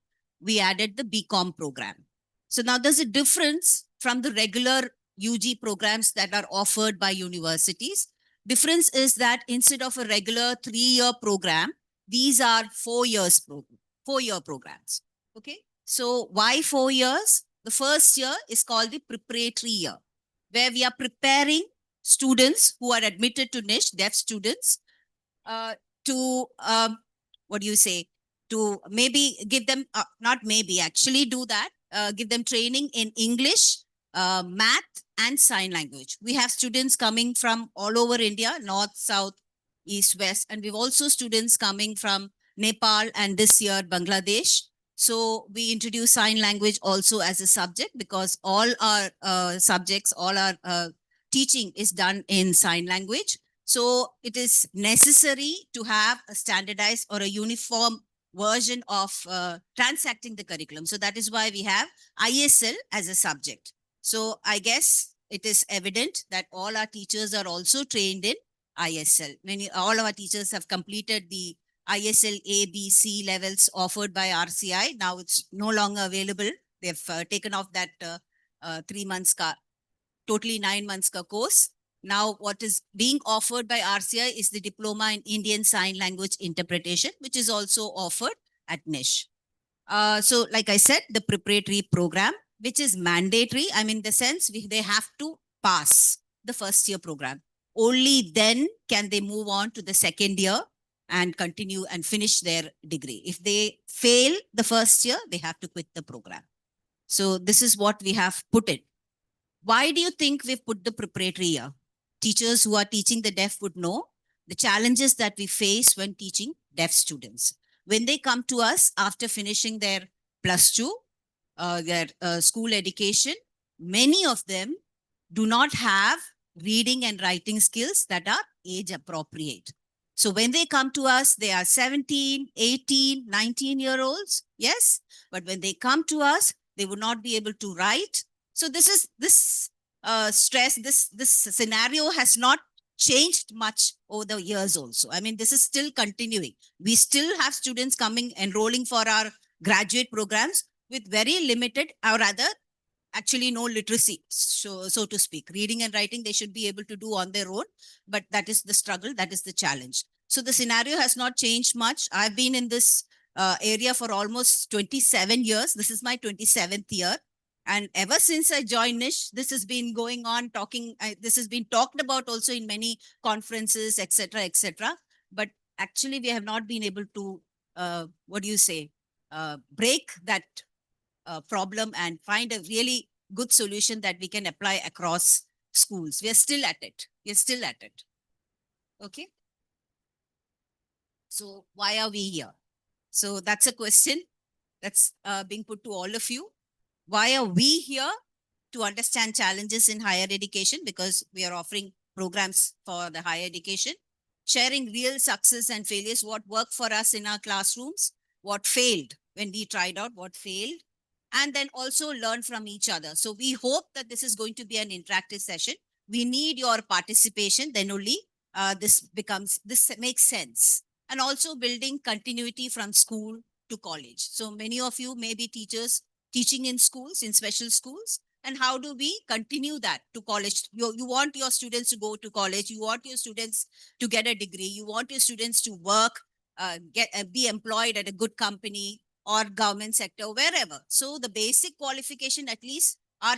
we added the BCom program. So now there's a difference from the regular UG programs that are offered by universities. Difference is that instead of a regular 3-year program, these are 4-year programs. Okay. So why 4 years? The first year is called the preparatory year, where we are preparing students who are admitted to NISH, deaf students, to what do you say? To maybe give them, not maybe, actually do that, give them training in English, math, and sign language. We have students coming from all over India, north, south, east, west, and we've also students coming from Nepal and this year Bangladesh. So we introduce sign language also as a subject because all our subjects, all our teaching is done in sign language. So it is necessary to have a standardized or a uniform version of transacting the curriculum. So that is why we have ISL as a subject. So I guess it is evident that all our teachers are also trained in ISL. All our teachers have completed the ISL A, B, C levels offered by RCI. Now it's no longer available. They've taken off that 3 months, totally 9 months course. Now what is being offered by RCI is the Diploma in Indian Sign Language Interpretation, which is also offered at NISH. So like I said, the preparatory program, which is mandatory. I mean, the sense they have to pass the first year program. Only then can they move on to the second year and continue and finish their degree. If they fail the first year, they have to quit the program. So this is what we have put it. Why do you think we've put the preparatory year? Teachers who are teaching the deaf would know the challenges that we face when teaching deaf students. When they come to us after finishing their +2, their school education, many of them do not have reading and writing skills that are age appropriate. So when they come to us, they are 17, 18, 19-year-olds. Yes. But when they come to us, they would not be able to write. So this stress, this scenario has not changed much over the years also. I mean, this is still continuing. We still have students coming, enrolling for our graduate programs with very limited, or rather, actually no literacy, so to speak. Reading and writing, they should be able to do on their own, but that is the struggle, that is the challenge. So the scenario has not changed much. I've been in this area for almost 27 years. This is my 27th year. And ever since I joined NISH, this has been going on this has been talked about also in many conferences, etc., etc. But actually, we have not been able to, break that problem and find a really good solution that we can apply across schools. We are still at it. We are still at it. Okay. So why are we here? So that's a question that's being put to all of you. Why are we here? To understand challenges in higher education, because we are offering programs for the higher education, sharing real success and failures, what worked for us in our classrooms, what failed when we tried out, what failed, and then also learn from each other. So we hope that this is going to be an interactive session. We need your participation, then only this makes sense. And also building continuity from school to college. So many of you may be teachers teaching in schools, in special schools. And how do we continue that to college? You want your students to go to college. You want your students to get a degree. You want your students to work, be employed at a good company or government sector, wherever. So the basic qualification, at least our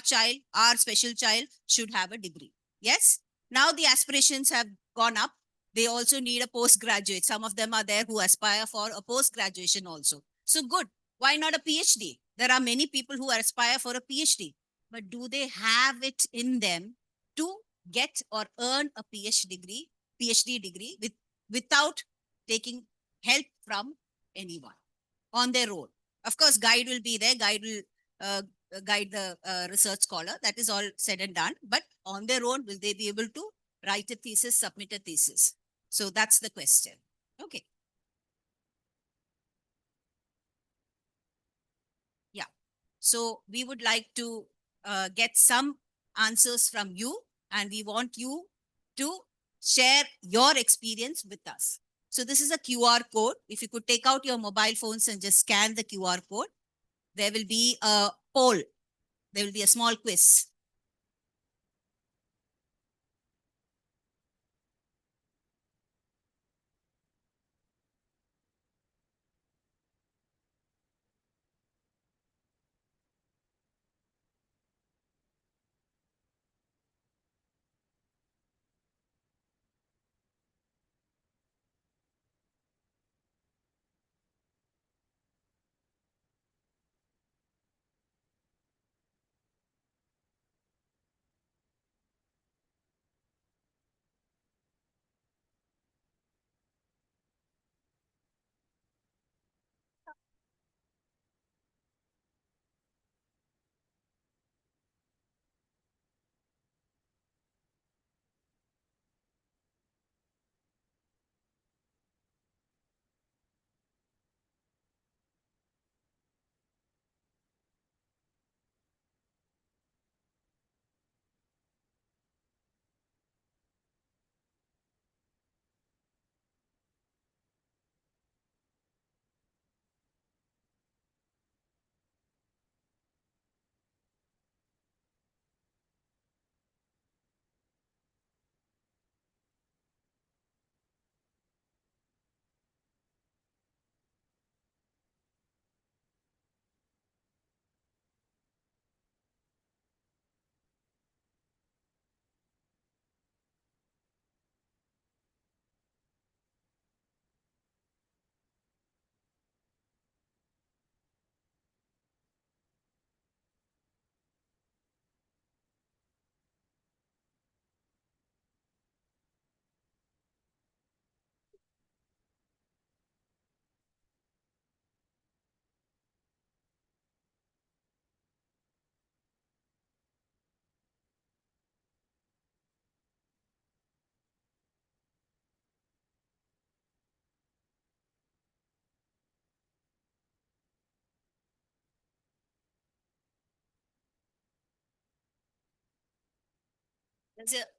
special child should have a degree. Yes. Now the aspirations have gone up. They also need a postgraduate. Some of them are there who aspire for a post graduation also. So good. Why not a PhD? There are many people who aspire for a PhD, but do they have it in them to get or earn a PhD degree without taking help from anyone on their own? Of course, guide will be there. Guide will uh, guide the research scholar. That is all said and done. But on their own, will they be able to write a thesis, submit a thesis? So that's the question. Okay. Yeah. So we would like to get some answers from you, and we want you to share your experience with us. So this is a QR code. If you could take out your mobile phones and just scan the QR code, there will be a poll. There will be a small quiz.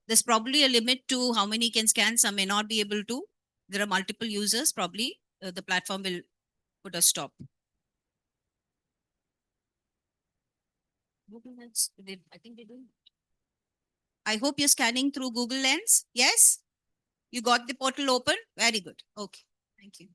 There's probably a limit to how many can scan. Some may not be able to. There are multiple users. Probably the platform will put a stop. Google Lens, I think they do. I hope you're scanning through Google Lens. Yes? You got the portal open? Very good. Okay. Thank you.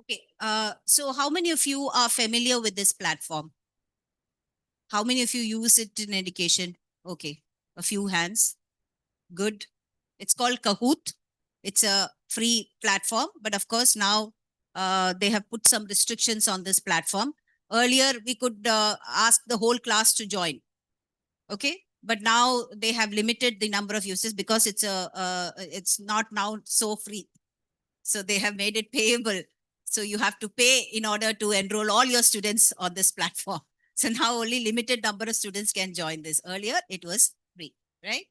Okay. So how many of you are familiar with this platform? How many of you use it in education? Okay. A few hands. Good. It's called Kahoot. It's a free platform, but of course now they have put some restrictions on this platform. Earlier, we could ask the whole class to join. Okay. But now they have limited the number of users because it's not now so free. So they have made it payable. So you have to pay in order to enroll all your students on this platform. So now only limited number of students can join this. Earlier it was free, right?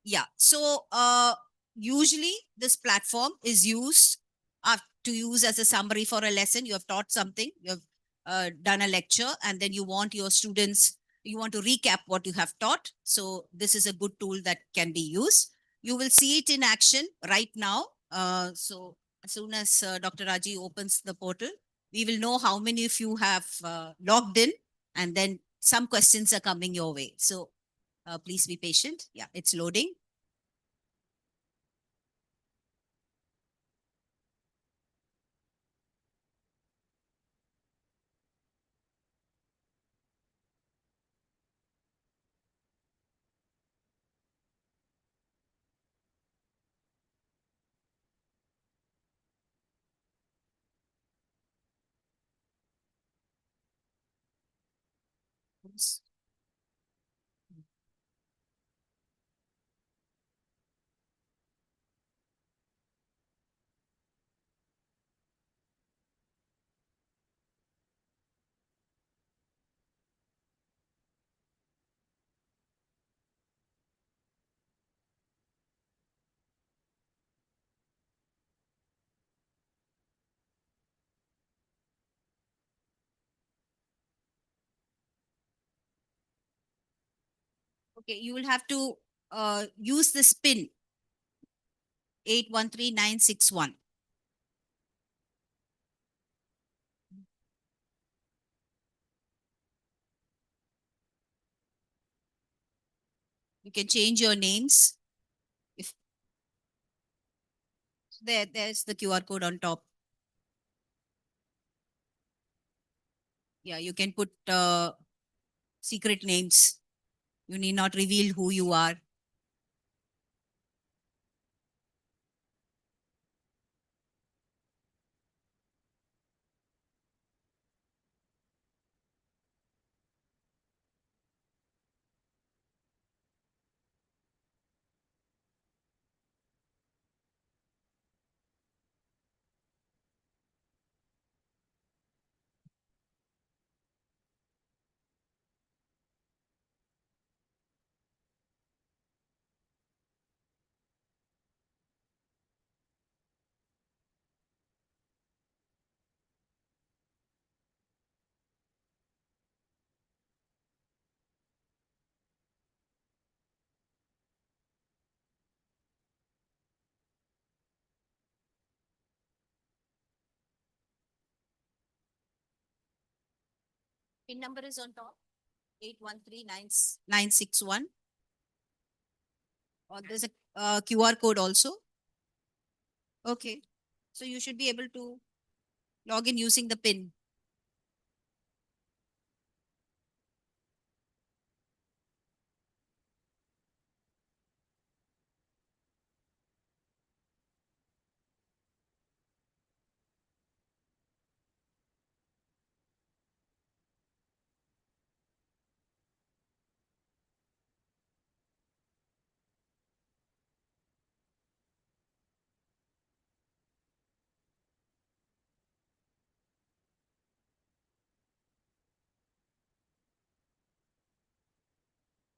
Yeah. So usually this platform is used to use as a summary for a lesson. You have taught something, you have done a lecture, and then you want your students, you want to recap what you have taught. So this is a good tool that can be used. You will see it in action right now. So as soon as Dr. Raji opens the portal, we will know how many of you have logged in, and then some questions are coming your way. So please be patient. Yeah, it's loading. Oops. Okay, you will have to use this pin 813961. You can change your names. If there's the QR code on top. Yeah, you can put secret names. You need not reveal who you are. Pin number is on top. 813961. Or there's a QR code also. Okay. So you should be able to log in using the pin.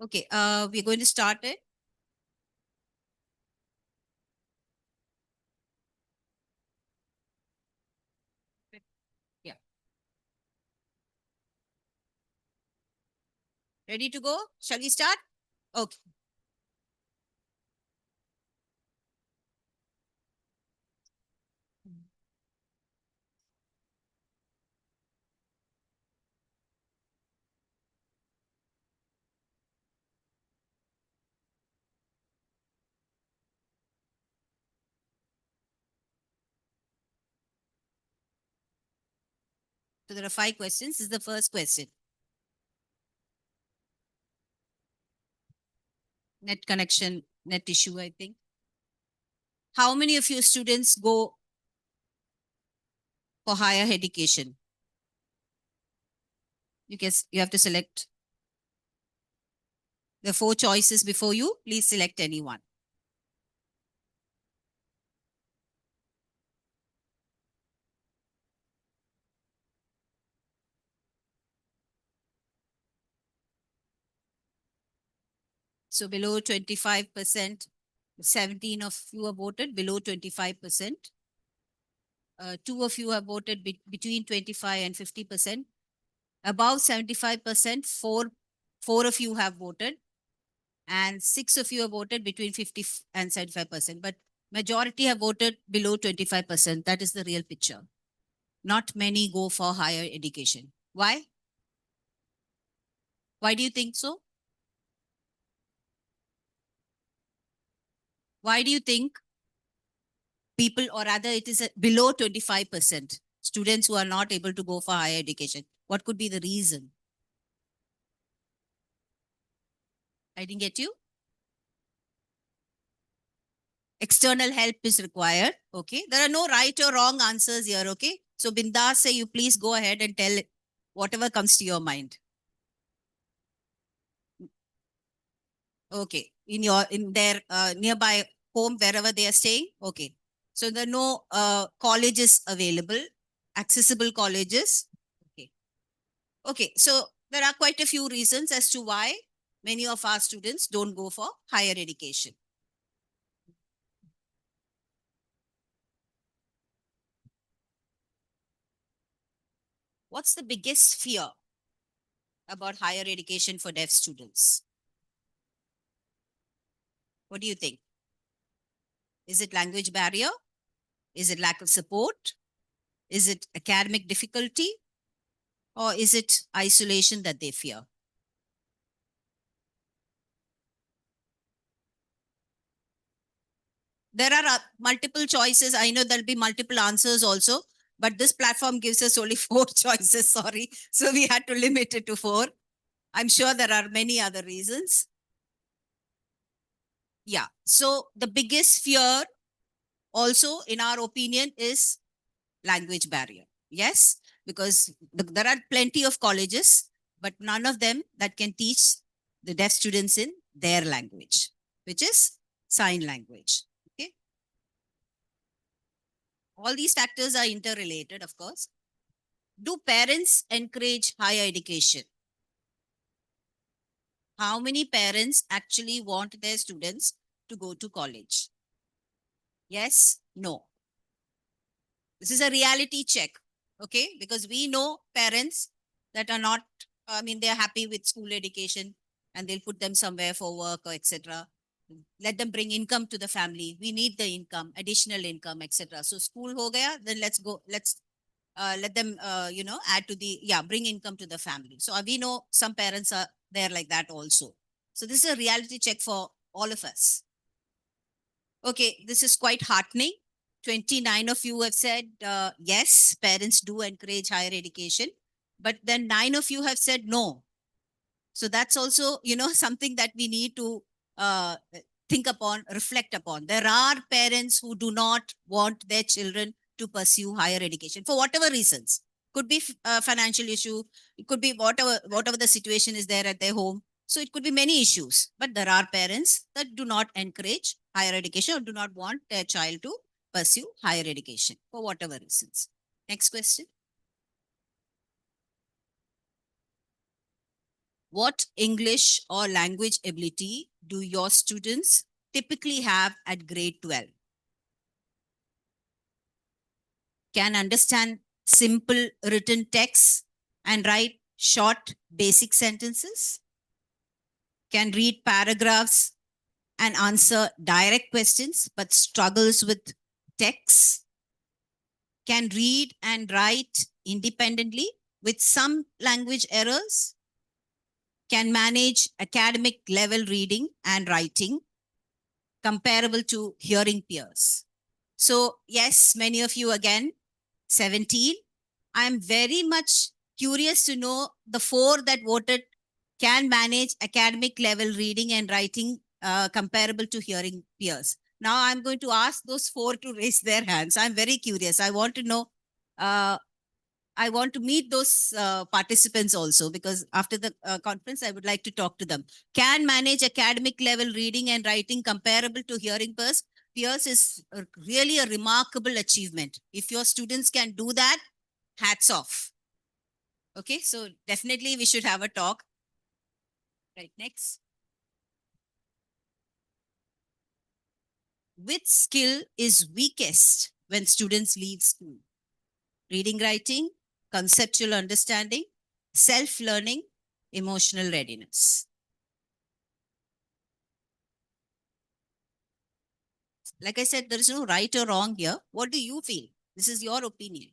Okay. We're going to start it. Yeah. Ready to go? Shall we start? Okay. So there are 5 questions. This is the first question. Net connection, net issue, I think. How many of you students go for higher education? You have to select the 4 choices before you. Please select any one. So below 25%, 17 of you have voted below 25%. 2 of you have voted between 25 and 50%. Above 75%, four of you have voted. And 6 of you have voted between 50 and 75%. But majority have voted below 25%. That is the real picture. Not many go for higher education. Why? Why do you think so? Why do you think people, or rather it is below 25% students who are not able to go for higher education? What could be the reason? I didn't get you. External help is required. Okay. There are no right or wrong answers here. Okay. So Bindas, say you please go ahead and tell whatever comes to your mind. Okay. In their nearby home, wherever they are staying. Okay. So there are no colleges available, accessible colleges. Okay. Okay. So there are quite a few reasons as to why many of our students don't go for higher education. What's the biggest fear about higher education for deaf students? What do you think? Is it language barrier? Is it lack of support? Is it academic difficulty? Or is it isolation that they fear? There are multiple choices. I know there'll be multiple answers also, but this platform gives us only 4 choices. Sorry. So we had to limit it to 4. I'm sure there are many other reasons. Yeah. So the biggest fear also, in our opinion, is language barrier. Yes, because there are plenty of colleges, but none of them that can teach the deaf students in their language, which is sign language. Okay. All these factors are interrelated, of course. Do parents encourage higher education? How many parents actually want their students to go to college? Yes, no. This is a reality check, okay? Because we know parents that are not, I mean, they're happy with school education and they'll put them somewhere for work or etc. Let them bring income to the family. We need the income, additional income, etc. So school ho gaya, then let's let them, add to bring income to the family. So we know some parents are there like that also. So this is a reality check for all of us. Okay, this is quite heartening. 29 of you have said, yes, parents do encourage higher education, but then 9 of you have said no. So that's also, something that we need to think upon, reflect upon. There are parents who do not want their children to pursue higher education for whatever reasons. Could be a financial issue. It could be whatever the situation is there at their home. So it could be many issues, but there are parents that do not encourage higher education or do not want their child to pursue higher education for whatever reasons. Next question. What English or language ability do your students typically have at grade 12? Can understand simple written texts and write short basic sentences? Can read paragraphs and answer direct questions but struggles with texts? Can read and write independently with some language errors? Can manage academic level reading and writing comparable to hearing peers? So yes, many of you again, 17, I'm very much curious to know the 4 that voted can manage academic level reading and writing comparable to hearing peers. Now I'm going to ask those 4 to raise their hands. I'm very curious. I want to know. I want to meet those participants also, because after the conference, I would like to talk to them. Can manage academic level reading and writing comparable to hearing peers. Peers is really a remarkable achievement. If your students can do that, hats off. Okay, so definitely we should have a talk. Right, next. Which skill is weakest when students leave school? Reading, writing, conceptual understanding, self-learning, emotional readiness. Like I said, there is no right or wrong here. What do you feel? This is your opinion.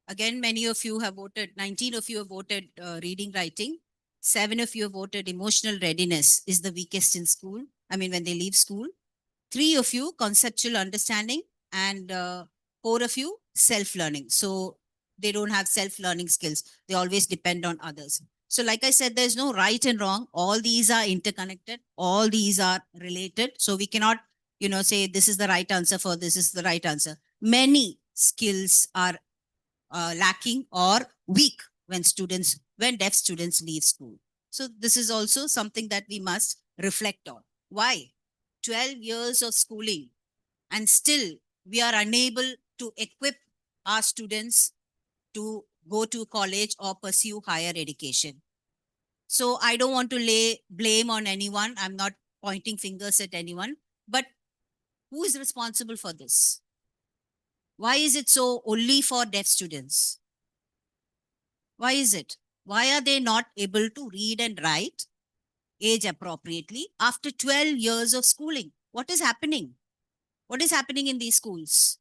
Again, many of you have voted, 19 of you have voted reading, writing. 7 of you have voted emotional readiness is the weakest in school. I mean, when they leave school. 3 of you, conceptual understanding, and 4 of you, self-learning. So they don't have self-learning skills. They always depend on others. So like I said, there's no right and wrong. All these are interconnected. All these are related. So we cannot, say this is the right answer for this is the right answer. Many skills are lacking or weak when deaf students leave school. So this is also something that we must reflect on. Why? 12 years of schooling and still we are unable to equip our students to go to college or pursue higher education. So I don't want to lay blame on anyone. I'm not pointing fingers at anyone, but who is responsible for this? Why is it so only for deaf students? Why is it? Why are they not able to read and write age appropriately after 12 years of schooling? What is happening? What is happening in these schools?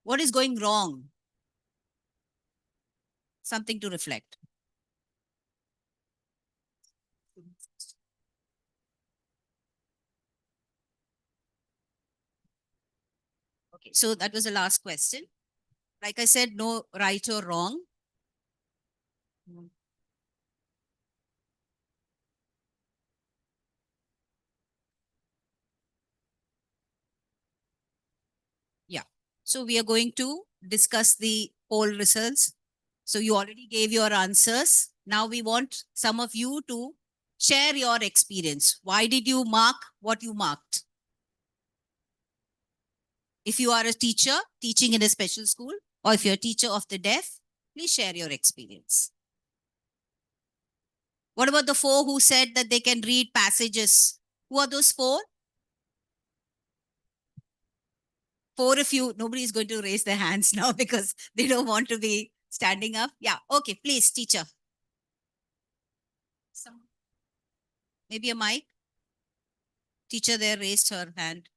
What is going wrong? Something to reflect. Okay, so that was the last question. Like I said, no right or wrong. Yeah. So we are going to discuss the poll results. So you already gave your answers. Now we want some of you to share your experience. Why did you mark what you marked? If you are a teacher teaching in a special school, or if you're a teacher of the deaf, please share your experience. What about the 4 who said that they can read passages? Who are those 4? 4 of you, nobody is going to raise their hands now because they don't want to be standing up. Yeah, okay, please, teacher. Maybe a mic. Teacher there raised her hand.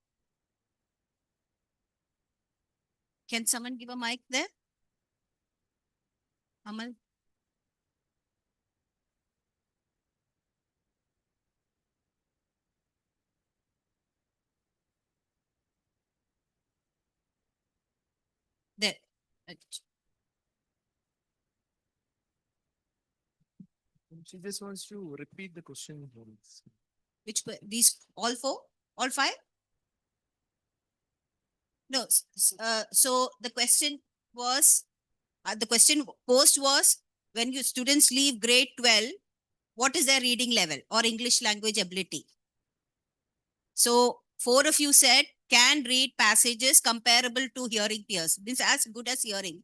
Can someone give a mic there? Amal? There.
She just wants to repeat the question.
Which, these, all 4? All 5? No. So the question was, the question posed was, when your students leave grade 12, what is their reading level or English language ability? So 4 of you said can read passages comparable to hearing peers. This as good as hearing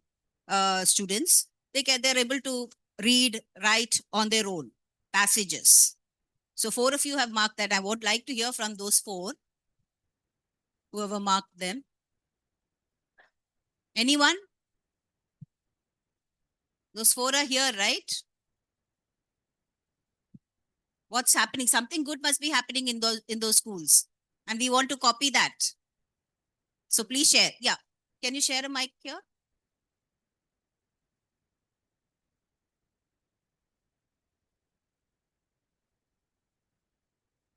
students. They're able to read, write on their own passages. So 4 of you have marked that. I would like to hear from those 4, whoever marked them. Anyone? Those 4 are here, right? What's happening? Something good must be happening in those schools. And we want to copy that. So please share. Yeah. Can you share a mic here?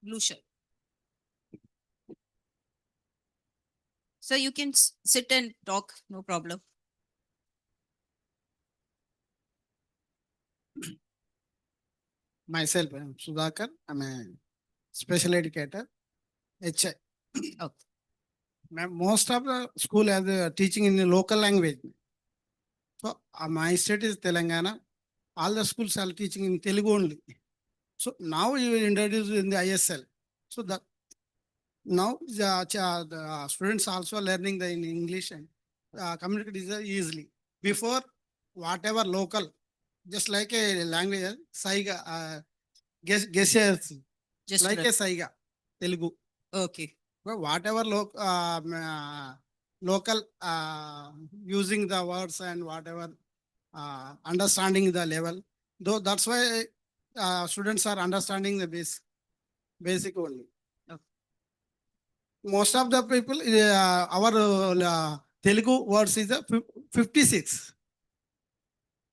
blue shirt. So you can sit and talk, no problem.
Myself, I'm Sudhakar. I'm a special educator, HI.
Okay.
Ma'am, most of the school has teaching in the local language. So my state is Telangana. All the schools are teaching in Telugu only. So now you introduce in the ISL. So that now the students also learning the in English and communicate easily. Before, whatever local, just like a language, Saiga, gestures,
Just
like a Saiga, Telugu.
okay.
Well, whatever local using the words and whatever understanding the level, though that's why students are understanding the basic only.
Okay.
Most of the people, our Telugu words is 56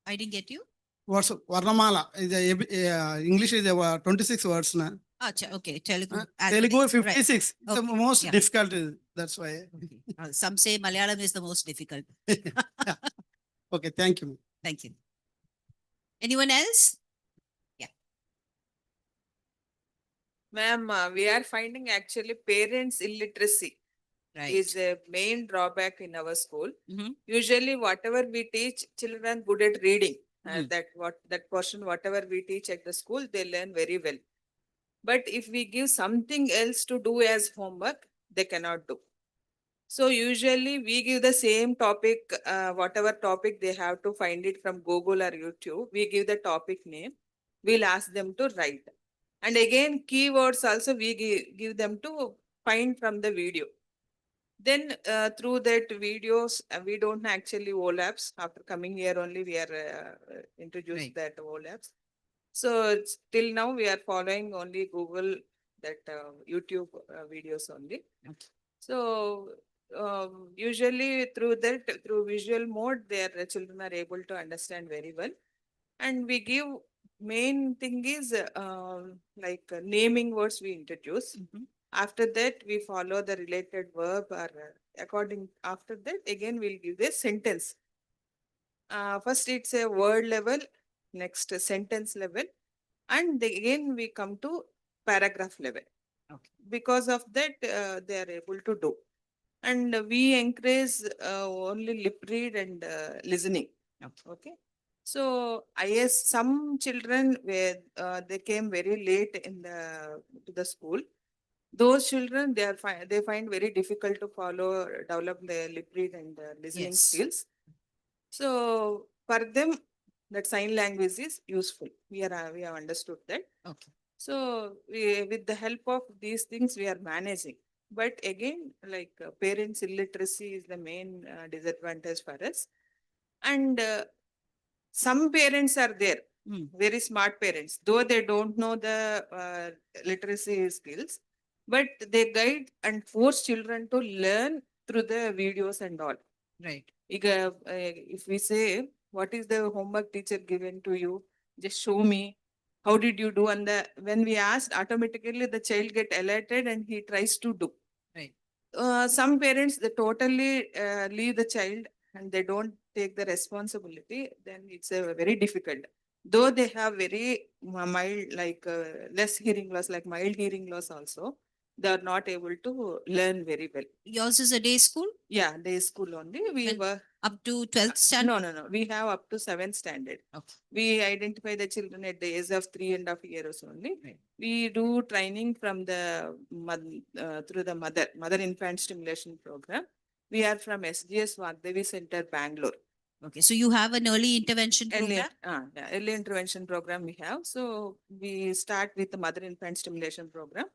I didn't get you.
words. Varnamala is English is 26 words na.
Acha, okay. Telugu.
Telugu
alphabet.
56.
Right.
It's the
Okay,
most
yeah.
difficult. That's why.
Okay. Some say Malayalam is the most difficult.
Yeah. Okay, thank you.
Thank you. Anyone else?
Ma'am, we are finding actually parents illiteracy
Right.
is a main drawback in our school.
Mhm.
Usually, whatever we teach children good at reading,
Mhm.
that portion, whatever we teach at the school, they learn very well. But if we give something else to do as homework, they cannot do. So usually we give the same topic, whatever topic they have to find it from Google or YouTube. We give the topic name. We'll ask them to write. And again, keywords also we give them to find from the video. Then through that videos, we don't actually OLAPs. After coming here only, we are introduced
Right.
that OLAPs. So till now we are following only Google, that YouTube videos only.
Okay.
So usually through that, through visual mode, their children are able to understand very well. And we give main thing is like naming words we introduce.
Mhm.
After that, we follow the related verb or according. After that, again we'll give the sentence. First, it's a word level, next a sentence level, and again we come to paragraph level.
Okay.
Because of that, they are able to do. And we encourage only lip read and listening.
Okay.
Okay. So some children where they came very late in to the school. Those children they find very difficult to follow, develop their lip read and listening
Yes.
skills. So for them, that sign language is useful. We have understood that.
Okay.
So with the help of these things, we are managing. But again, like parents' illiteracy is the main disadvantage for us. And some parents are there, very smart parents, though they don't know the literacy skills, but they guide and force children to learn through the videos and all.
Right.
If we say, what is the homework teacher given to you? Just show me. How did you do? And when we asked, automatically the child get alerted and he tries to do.
Right.
Some parents, they totally leave the child and they don't take the responsibility. Then it's very difficult. Though they have very mild, like less hearing loss, like mild hearing loss also, they are not able to learn very well.
Yours is a day school
Yeah, day school only. We
When-
were
up to 12th standard?
no. We have up to 7th standard.
Okay.
We identify the children at the age of 3.5 years only.
Right.
We do training from the through the mother infant stimulation program. We are from SGS Vagdevi Center, Bangalore.
Okay. So you have an early intervention
Early,
program?
early intervention program we have. So we start with the mother infant stimulation program.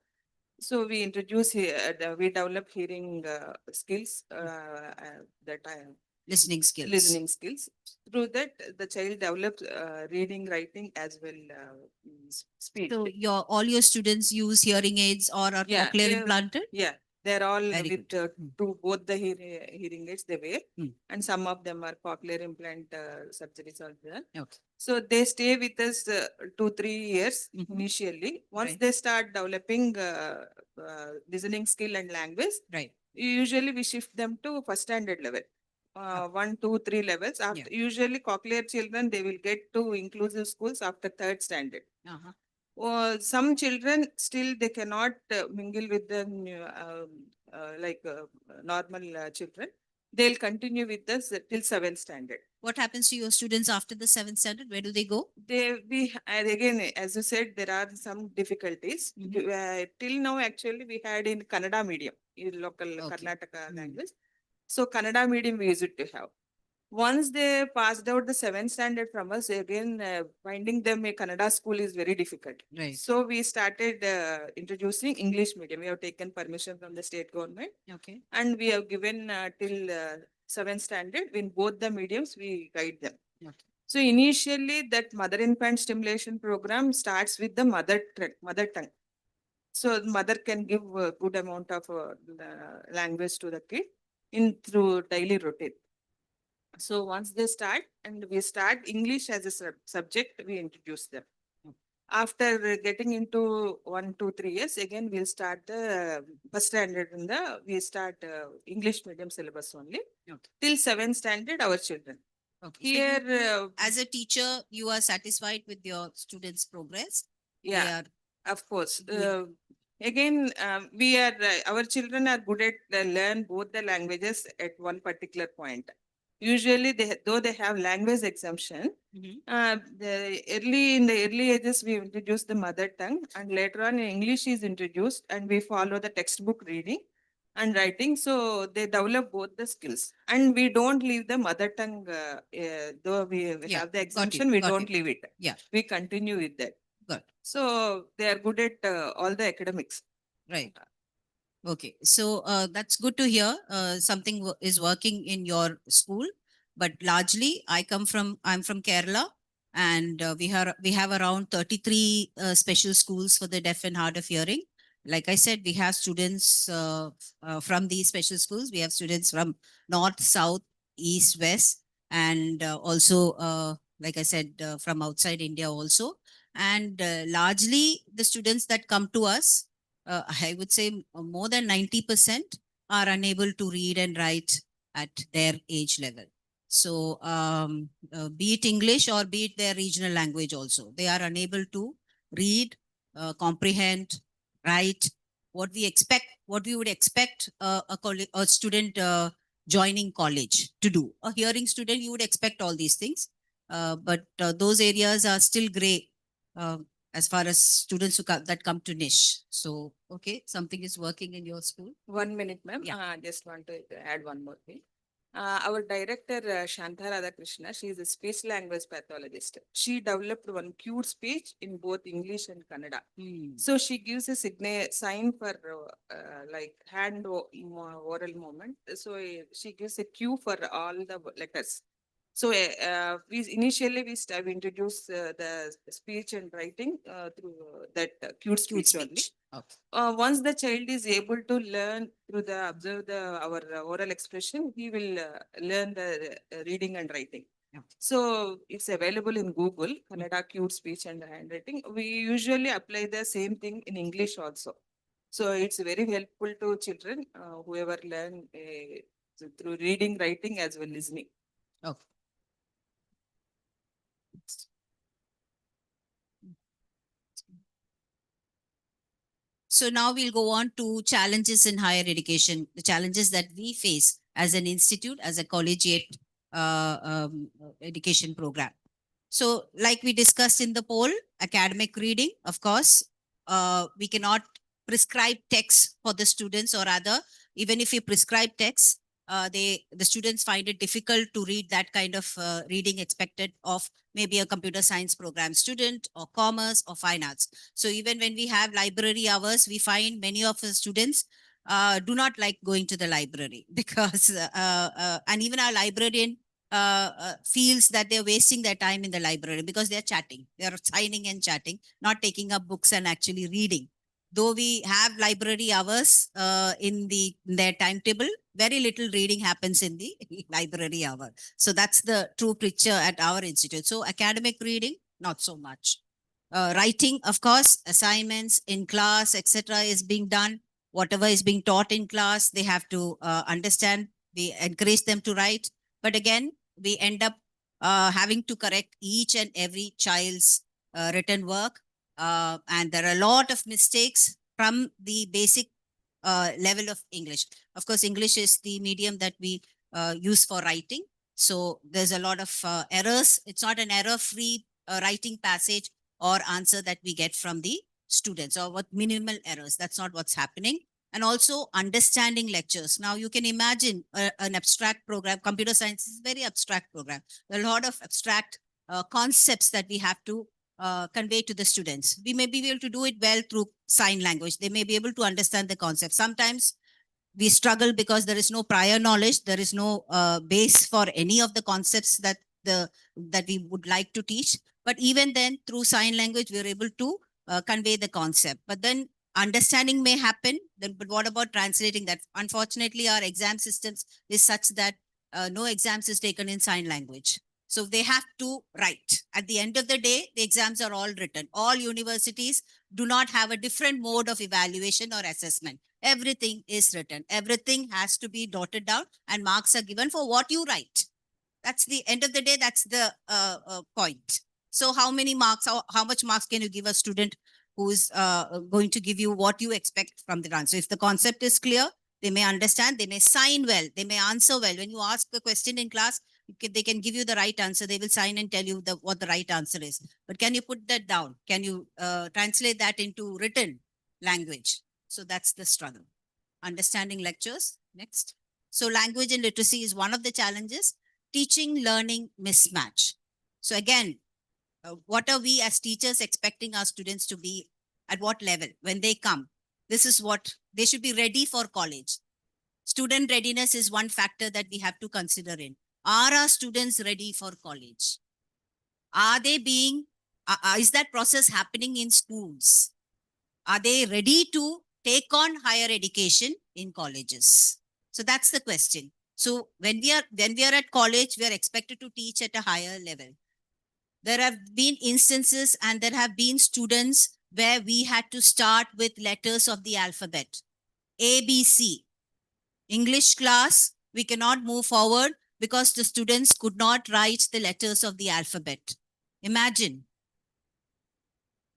So we introduce here, we develop hearing skills that
Listening skills.
listening skills. Through that, the child develops reading, writing as well speech.
So all your students use hearing aids or are
Yeah,
cochlear
yeah.
implanted?
Yeah, They're all
Very
with
good.
to both the hearing aids they wear,
Mm.
and some of them are cochlear implant surgeries are there.
Okay.
So they stay with us 2-3 years
Mhm.
initially. Once
Right.
they start developing listening skill and language,
Right.
usually we shift them to first standard level. 1, 2, 3 levels. After usually cochlear children, they will get to inclusive schools after third standard.
Uh-huh.
Some children still they cannot mingle with the normal children. They'll continue with us till seventh standard.
What happens to your students after the seventh standard? Where do they go?
And again, as you said, there are some difficulties. Till now, actually, we had in Kannada medium, in local Karnataka language. So Kannada medium we used to have. Once they passed out the seventh standard from us, again finding them a Kannada school is very difficult.
Right.
So we started introducing English medium. We have taken permission from the state government,
Okay.
and we have given till seventh standard. In both the mediums, we guide them.
Okay.
So initially, that mother infant stimulation program starts with the mother tongue. So the mother can give a good amount of language to the kid in through daily routine. So once they start and we start English as a subject, we introduce them. After getting into 1, 2, 3 years, again we'll start the first standard in we start English medium syllabus only.
Okay.
Till seventh standard, our children.
Okay.
Here,
As a teacher, you are satisfied with your students' progress? They
yeah,
are
of course.
doing-
Again, we are our children are good at learn both the languages at one particular point. Usually, though they have language exemption,
Mhm.
in the early ages we introduce the mother tongue, and later on English is introduced, and we follow the textbook reading and writing. So they develop both the skills, and we don't leave the mother tongue. Though we
Yeah,
have the
got it,
exemption, we
got
don't
it.
leave it.
Yeah.
We continue with that.
Good.
So they are good at all the academics.
Right. Okay. So that's good to hear. Something is working in your school, but largely I'm from Kerala, and we have around 33 special schools for the deaf and hard of hearing. Like I said, we have students from these special schools. We have students from north, south, east, west, and also, like I said, from outside India also. And largely, the students that come to us, I would say more than 90% are unable to read and write at their age level. So, be it English or be it their regional language also, they are unable to read, comprehend, write what we would expect a student joining college to do. A hearing student, you would expect all these things, but those areas are still gray. As far as students that come to niche. So, okay, something is working in your school.
1 minute, ma'am.
Yeah.
Just want to add one more thing. Our director, Shanta Radhakrishna, she is a speech language pathologist. She developed one cue speech in both English and Kannada. So she gives a sign for like hand oral movement. So she gives a cue for all the letters. So we introduced the speech and writing through that cue speech only.
Okay.
Once the child is able to learn through the observe our oral expression, he will learn the reading and writing.
Yeah.
So it's available in Google, Kannada cue speech and handwriting. We usually apply the same thing in English also. So it's very helpful to children whoever learn through reading, writing as well listening.
Okay. So now we'll go on to challenges in higher education, the challenges that we face as an institute, as a collegiate education program. So, like we discussed in the poll, academic reading, of course, we cannot prescribe text for the students, or rather, even if we prescribe text, the students find it difficult to read that kind of reading expected of maybe a computer science program student or commerce or fine arts. So even when we have library hours, we find many of the students do not like going to the library because and even our librarian feels that they're wasting their time in the library because they're chatting, they're signing and chatting, not taking up books and actually reading. though we have library hours in their timetable, very little reading happens in the library hour. So that's the true picture at our institute. So academic reading, not so much. Writing, of course, assignments in class, etc., is being done. Whatever is being taught in class, they have to understand. We encourage them to write, but again, we end up having to correct each and every child's written work, and there are a lot of mistakes from the basic level of English. Of course, English is the medium that we use for writing. So there's a lot of errors. It's not an error-free writing passage or answer that we get from the students, or what minimal errors. That's not what's happening. And also understanding lectures. Now you can imagine an abstract program. Computer science is a very abstract program. There are a lot of abstract concepts that we have to convey to the students. We may be able to do it well through sign language. They may be able to understand the concept. Sometimes we struggle because there is no prior knowledge. There is no base for any of the concepts that we would like to teach. But even then, through sign language, we're able to convey the concept. But then understanding may happen. Then, but what about translating that? Unfortunately, our exam systems is such that no exams is taken in sign language. So they have to write. At the end of the day, the exams are all written. All universities do not have a different mode of evaluation or assessment. Everything is written. Everything has to be dotted down, and marks are given for what you write. That's the end of the day. That's the point. So how many marks, how much marks can you give a student who's going to give you what you expect from the answer? If the concept is clear, they may understand, they may sign well, they may answer well. When you ask a question in class, they can give you the right answer. They will sign and tell you what the right answer is. But can you put that down? Can you translate that into written language? So that's the struggle. Understanding lectures. Next. So language and literacy is one of the challenges. Teaching learning mismatch. So again, what are we as teachers expecting our students to be at what level when they come? This is what they should be ready for college. Student readiness is one factor that we have to consider in. Are our students ready for college? Are they being, is that process happening in schools? Are they ready to take on higher education in colleges? So that's the question. So when we are at college, we are expected to teach at a higher level. There have been instances and there have been students where we had to start with letters of the alphabet. A, B, C. English class, we cannot move forward because the students could not write the letters of the alphabet. Imagine.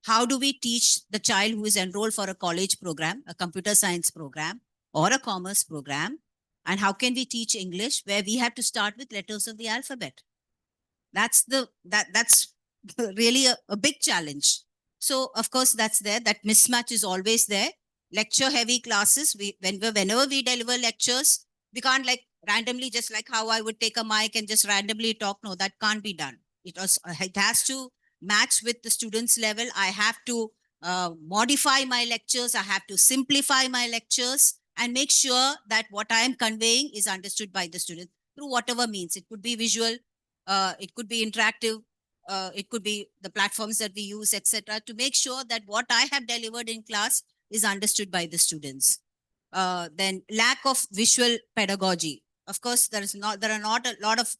How do we teach the child who is enrolled for a college program, a computer science program, or a commerce program? And how can we teach English where we have to start with letters of the alphabet? That's really a big challenge. So of course that's there. That mismatch is always there. Lecture heavy classes. Whenever we deliver lectures, we can't like randomly, just like how I would take a mic and just randomly talk. No, that can't be done. It has to match with the students' level. I have to modify my lectures. I have to simplify my lectures and make sure that what I am conveying is understood by the student through whatever means. It could be visual, it could be interactive, it could be the platforms that we use, etc., to make sure that what I have delivered in class is understood by the students. Then lack of visual pedagogy. Of course, there are not a lot of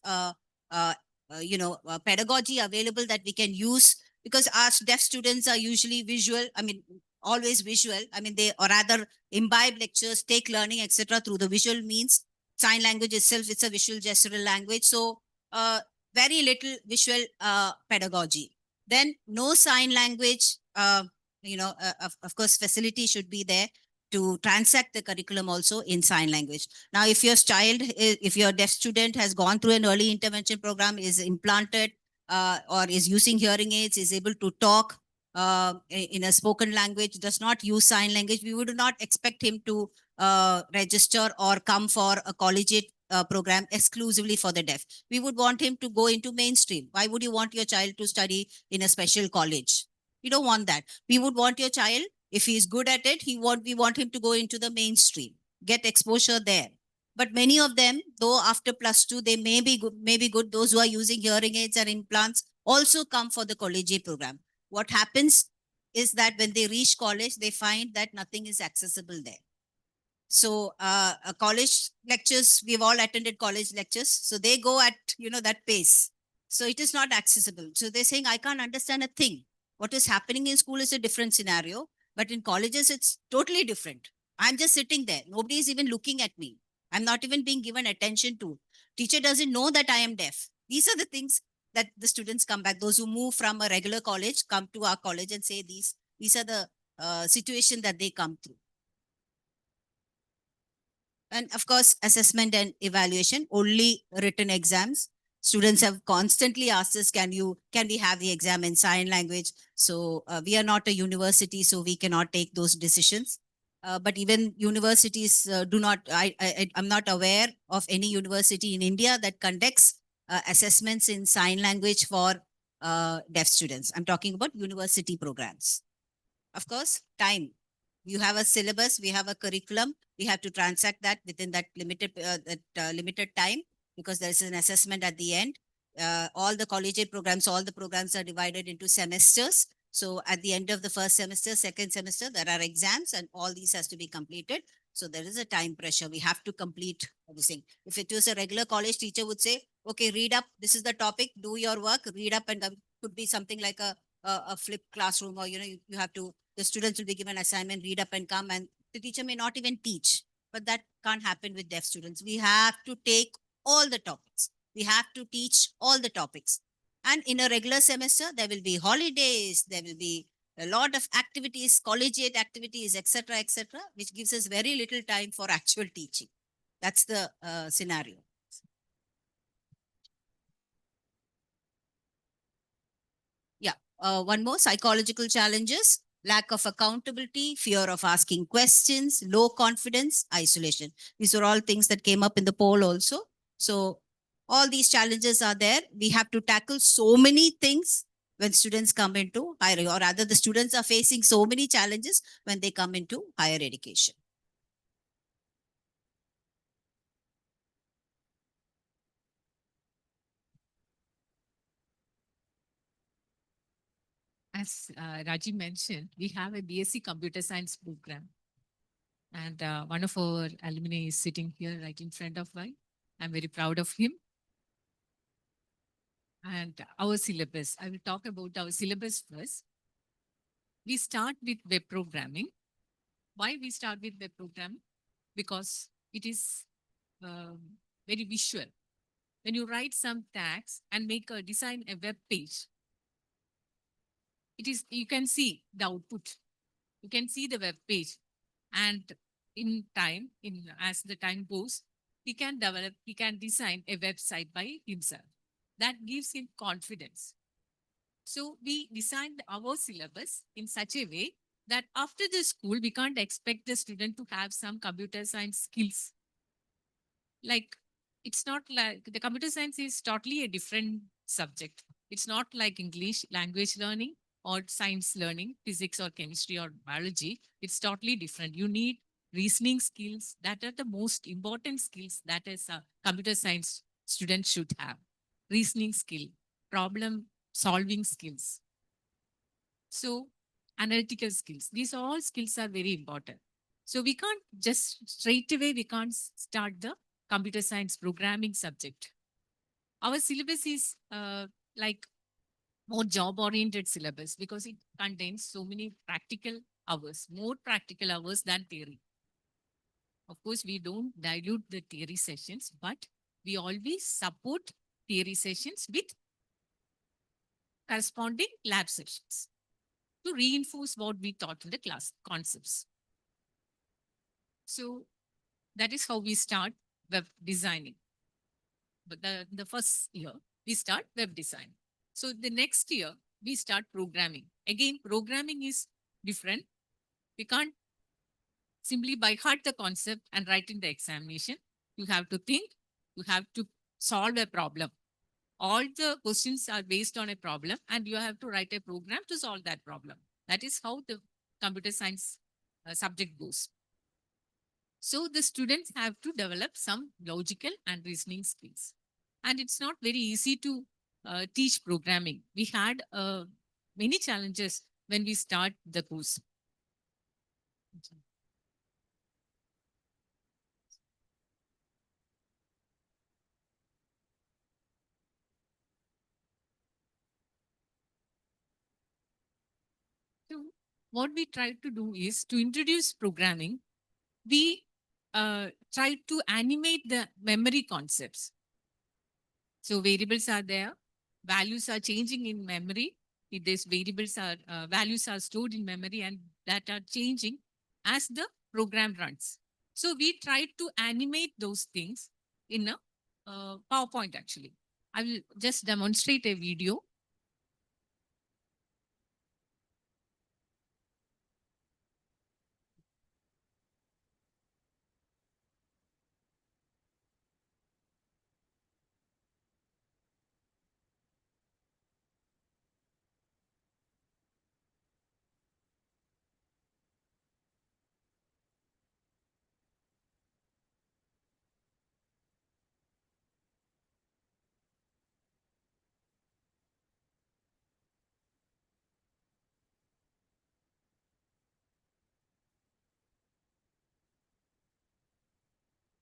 pedagogy available that we can use, because our deaf students are usually visual. I mean, always visual. I mean, they or rather imbibe lectures, take learning, etc., through the visual means. Sign language itself, it's a visual gestural language. So very little visual pedagogy. Then no sign language. Of course, facility should be there to transact the curriculum also in sign language. Now, if your deaf student has gone through an early intervention program, is implanted or is using hearing aids, is able to talk in a spoken language, does not use sign language, we would not expect him to register or come for a collegiate program exclusively for the deaf. We would want him to go into mainstream. Why would you want your child to study in a special college? You don't want that. We would want your child, if he is good at it, we want him to go into the mainstream, get exposure there. But many of them, though after +2, they may be good. Those who are using hearing aids or implants also come for the collegiate program. What happens? is that when they reach college, they find that nothing is accessible there. So college lectures, we've all attended college lectures. So they go at, that pace. So it is not accessible. So they're saying, I can't understand a thing. What is happening in school is a different scenario, but in colleges, it's totally different. I'm just sitting there. Nobody is even looking at me. I'm not even being given attention to. Teacher doesn't know that I am deaf. These are the things that the students come back. Those who move from a regular college come to our college and say these are the situation that they come through. And of course, assessment and evaluation, only written exams. Students have constantly asked us, can we have the exam in sign language? So we are not a university, so we cannot take those decisions. But even universities do not, I'm not aware of any university in India that conducts assessments in sign language for deaf students. I'm talking about university programs. Of course, time. You have a syllabus, we have a curriculum, we have to transact that within that limited time, because there is an assessment at the end. All the collegiate programs, all the programs are divided into semesters. So at the end of the first semester, second semester, there are exams and all these has to be completed. So there is a time pressure. We have to complete everything. If it was a regular college, teacher would say, okay, read up. This is the topic. Do your work. Read up, and could be something like a flipped classroom, or you have to, the students will be given assignment, read up and come, and the teacher may not even teach. But that can't happen with deaf students. We have to take all the topics. We have to teach all the topics. And in a regular semester, there will be holidays, there will be a lot of activities, collegiate activities, etc., which gives us very little time for actual teaching. That's the scenario. Yeah. One more, psychological challenges: lack of accountability, fear of asking questions, low confidence, isolation. These are all things that came up in the poll also. So all these challenges are there. We have to tackle so many things when students come into higher, or rather the students are facing so many challenges when they come into higher education.
As Raji mentioned, we have a BSc Computer Science program. And one of our alumni is sitting here right in front of me. I'm very proud of him. And our syllabus, I will talk about our syllabus first. We start with web programming. Why we start with web programming? Because it is very visual. When you write some tags and design a web page, you can see the output. You can see the web page, and as the time goes, he can design a website by himself. That gives him confidence. So we designed our syllabus in such a way that after the school, we can't expect the student to have some computer science skills. Like, it's not like the computer science is totally a different subject. It's not like English language learning or science learning, physics or chemistry or biology. It's totally different. You need reasoning skills. That are the most important skills that is a computer science student should have. Reasoning skill, problem solving skills. So analytical skills, these all skills are very important. So we can't just straight away, we can't start the computer science programming subject. Our syllabus is like more job oriented syllabus because it contains so many practical hours, more practical hours than theory. Of course, we don't dilute the theory sessions, but we always support theory sessions with corresponding lab sessions to reinforce what we taught in the class concepts. So that is how we start web designing. But the first year, we start web design. So the next year, we start programming. Again, programming is different. We can't simply by heart the concept and write in the examination. You have to think, you have to solve a problem. All the questions are based on a problem, and you have to write a program to solve that problem. That is how the computer science subject goes. So the students have to develop some logical and reasoning skills. And it's not very easy to teach programming. We had many challenges when when we start the course. So what we try to do is to introduce programming. We try to animate the memory concepts. So variables are there, values are changing in memory. If these variables are values are stored in memory and that are changing as the program runs. So we try to animate those things in a PowerPoint actually. I will just demonstrate a video.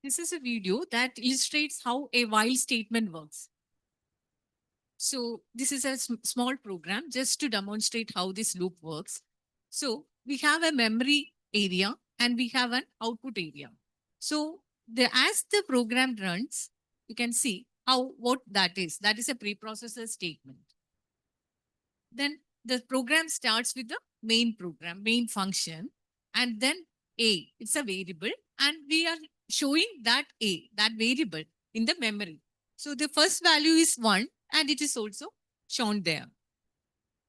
This is a video that illustrates how a while statement works. So this is a small program just to demonstrate how this loop works. So we have a memory area and we have an output area. So as the program runs, you can see how what that is. That is a preprocessor statement. Then the program starts with the main program, main function, and then A, it's a variable, and we are showing that A, that variable in the memory. So the first value is 1 and it is also shown there.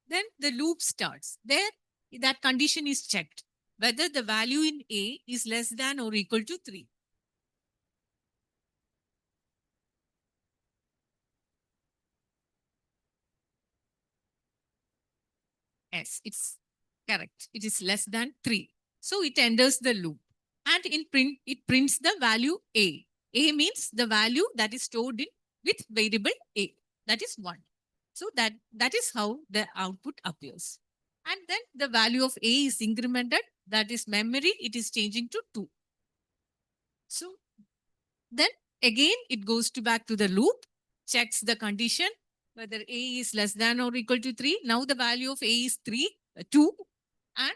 Then the loop starts. There, that condition is checked, whether the value in A is less than or equal to 3. Yes, it's correct. It is less than 3. So it enters the loop. And in print, it prints the value A. A means the value that is stored in with variable A. That is 1. So that is how the output appears. And then the value of A is incremented. That is memory. It is changing to 2. So then again, it goes to back to the loop, checks the condition, whether A is less than or equal to 3. Now the value of A is 2. And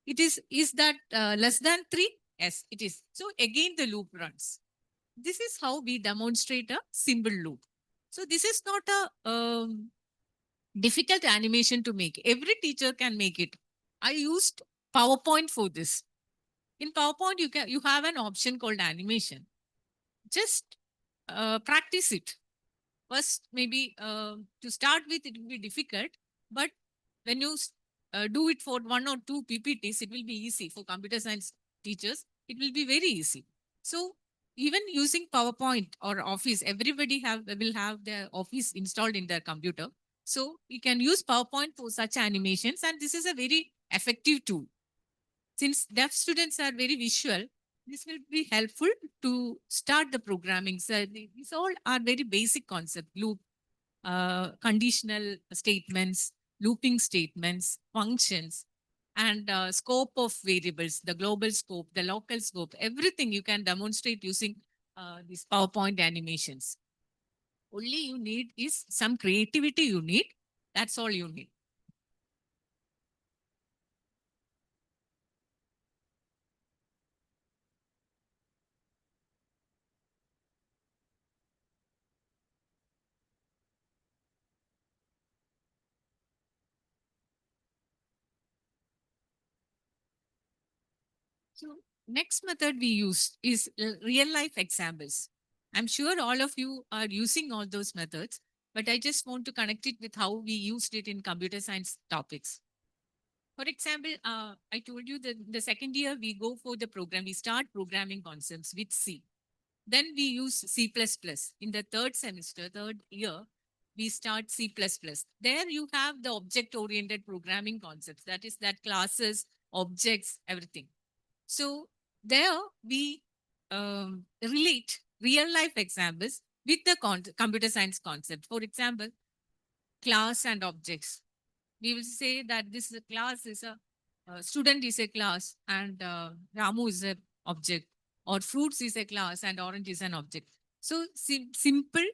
it is that less than 3? Yes, it is. So again, the loop runs. This is how we demonstrate a symbol loop. So this is not a difficult animation to make. Every teacher can make it. I used PowerPoint for this. In PowerPoint, you have an option called animation. Just practice it. First, maybe to start with, it will be difficult, but when you do it for 1 or 2 PPTs, it will be easy. For computer science teachers, it will be very easy. So even using PowerPoint or Office, everybody will have their Office installed in their computer. So you can use PowerPoint for such animations, and this is a very effective tool. Since deaf students are very visual, this will be helpful to start the programming. So these all are very basic concept: loop, conditional statements, looping statements, functions, and scope of variables, the global scope, the local scope, everything you can demonstrate using these PowerPoint animations. Only you need is some creativity you need. That's all you need. So next method we use is real life examples. I'm sure all of you are using all those methods, but I just want to connect it with how we used it in computer science topics. For example, I told you that the second year we go for the program, we start programming concepts with C. Then we use C++. In the third semester, third year, we start C++. There you have the object-oriented programming concepts. That is that classes, objects, everything. So there we relate real life examples with the computer science concept. For example, class and objects. we will say that this is a class is a student is a class and Ramu is a object, or fruits is a class and orange is an object. So simple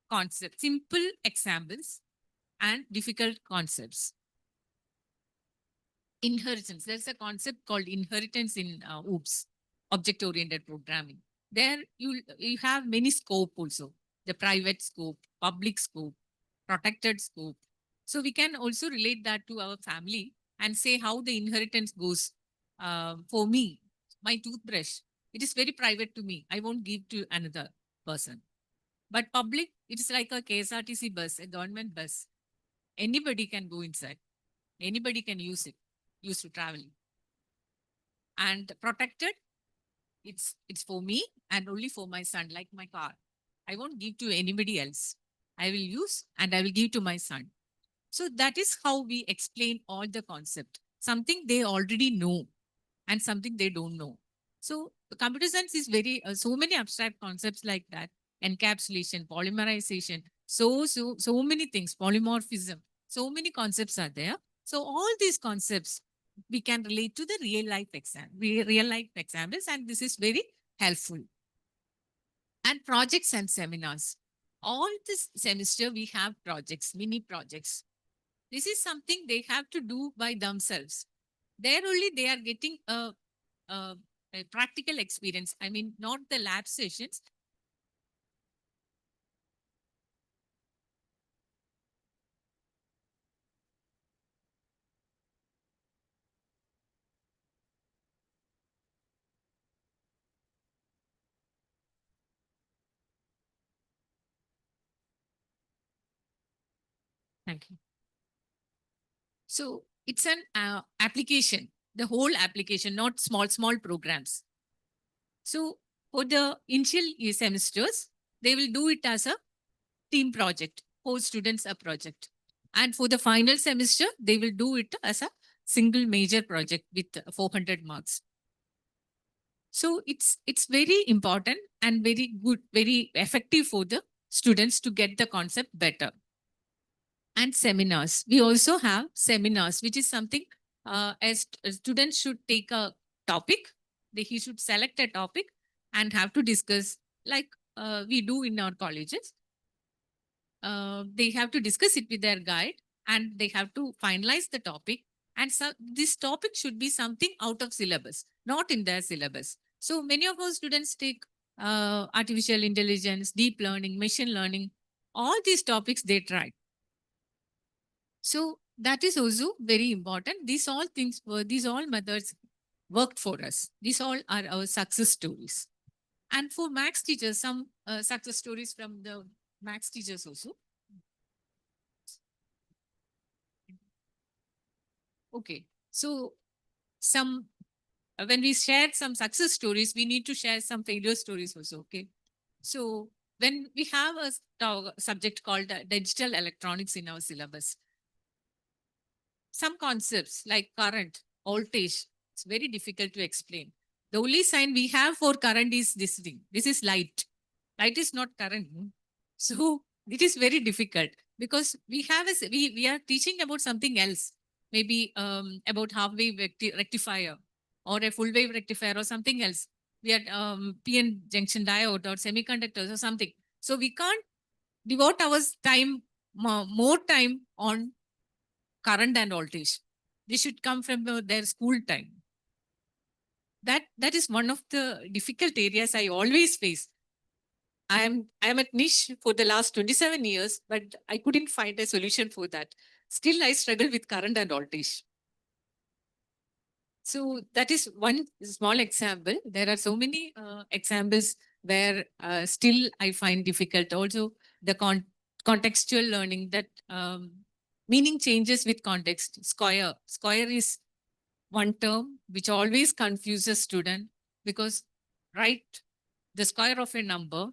concepts, simple examples and difficult concepts. Inheritance. There's a concept called inheritance in OOPS, object-oriented programming. There you have many scope also, the private scope, public scope, protected scope. So we can also relate that to our family and say how the inheritance goes. For me, my toothbrush, it is very private to me. I won't give to another person. But public, it is like a KSRTC bus, a government bus. Anybody can go inside. Anybody can use it, use to travel. And protected, it's for me and only for my son, like my car. I won't give to anybody else. I will use and I will give to my son. So that is how we explain all the concept. Something they already know and something they don't know. So computer science is very so many abstract concepts like that: encapsulation, polymerization, so many things, polymorphism. So many concepts are there. So all these concepts we can relate to the real life examples, and this is very helpful. And projects and seminars. All this semester we have projects, mini projects. This is something they have to do by themselves. There only they are getting a practical experience. I mean, not the lab sessions. Thank you. So it's an application, the whole application, not small programs. So for the initial semesters, they will do it as a team project, 4 students a project. And for the final semester, they will do it as a single major project with 400 marks. So it's very important and very good, very effective for the students to get the concept better. And seminars. We also have seminars, which is something as students should take a topic. He should select a topic and have to discuss like we do in our colleges. They have to discuss it with their guide and they have to finalize the topic. And so this topic should be something out of syllabus, not in their syllabus. So many of our students take artificial intelligence, deep learning, machine learning, all these topics they try. So that is also very important. These all things were, these all methods worked for us. These all are our success stories. And for max teachers, some success stories from the max teachers also. Okay, so some when we share some success stories, we need to share some failure stories also. Okay, so when we have a subject called digital electronics in our syllabus, some concepts like current, voltage, it's very difficult to explain. The only sign we have for current is this thing. This is light. Light is not current. So it is very difficult because we have we are teaching about something else, maybe about half wave rectifier or a full wave rectifier or something else. We are PN junction diode or semiconductors or something. So we can't devote our time more time on current and voltage. They should come from their school time. That is one of the difficult areas I always face. I am at niche for the last 27 years, but I couldn't find a solution for that. Still, I struggle with current and voltage. So that is one small example. There are so many examples where still I find difficult. Also, the contextual learning, that meaning changes with context. Square is one term which always confuses student, because write the square of a number,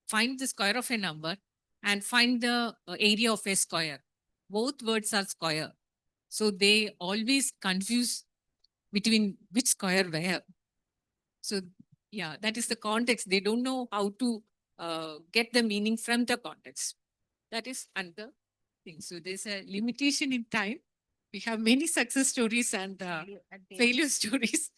find the square of a number and find the area of a square. Both words are square. So they always confuse between which square where. So yeah, that is the context. They don't know how to get the meaning from the context. That is another thing. So there's a limitation in time. We have many success stories and failure stories.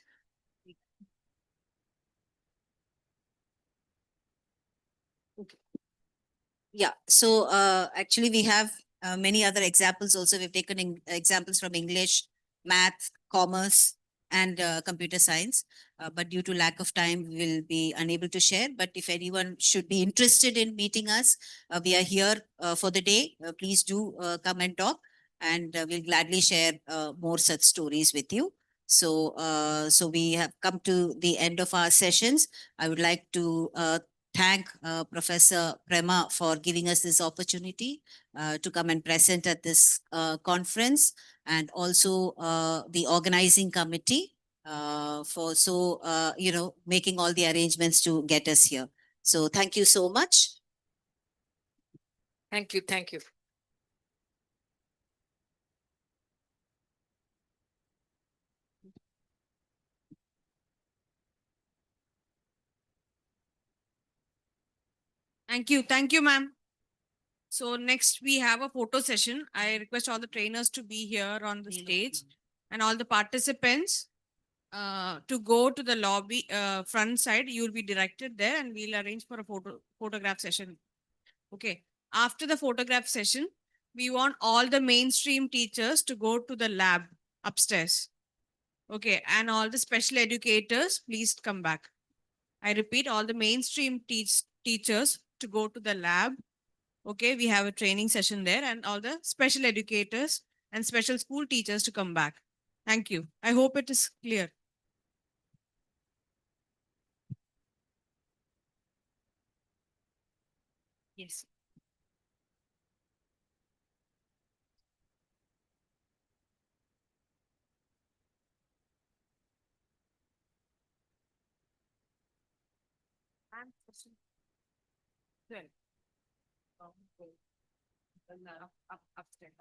Yeah. So actually, we have many other examples also. We've taken examples from English, math, commerce, and computer science. But due to lack of time, we will be unable to share. But if anyone should be interested in meeting us, we are here for the day. Please do come and talk, and we'll gladly share more such stories with you. So we have come to the end of our sessions. I would like to thank Professor Prema for giving us this opportunity to come and present at this conference, and also the organizing committee for making all the arrangements to get us here. So thank you so much.
Thank you. Thank you.
Thank you. Thank you, ma'am. So next we have a photo session. I request all the trainers to be here on the stage and all the participants to go to the lobby front side. You will be directed there and we'll arrange for a photograph session. Okay. After the photograph session, we want all the mainstream teachers to go to the lab upstairs. Okay. And all the special educators, please come back. I repeat, all the mainstream teachers to go to the lab. Okay, we have a training session there, and all the special educators and special school teachers to come back. Thank you. I hope it is clear. Yes. And session 12. Upstairs.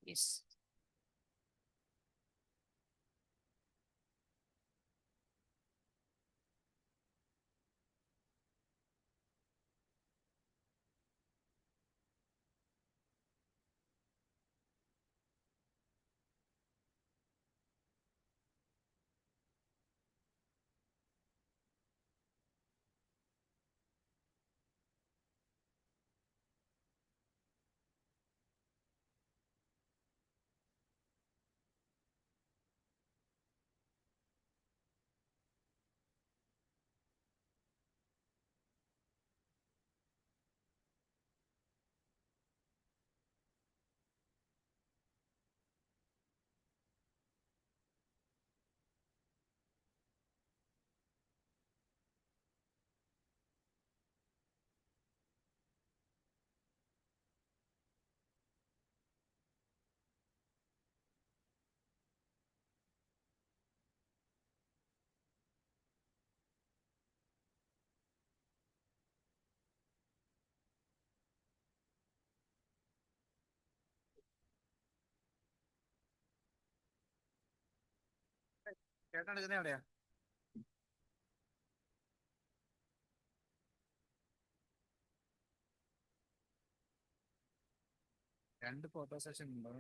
Yes.
ചേട്ടൻ എവിടെയാ? രണ്ട് photo session ഉണ്ടോ?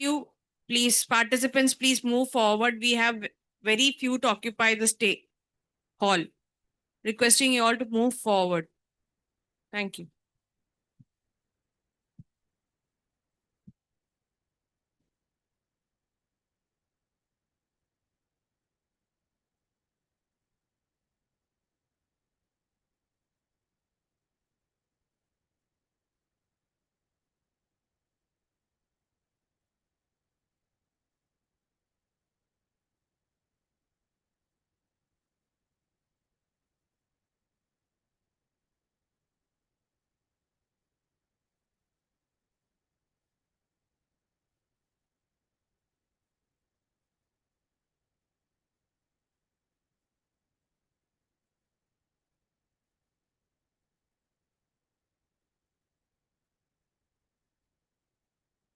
you. Please, participants, please move forward. We have very few to occupy the stage hall. Requesting you all to move forward. Thank you.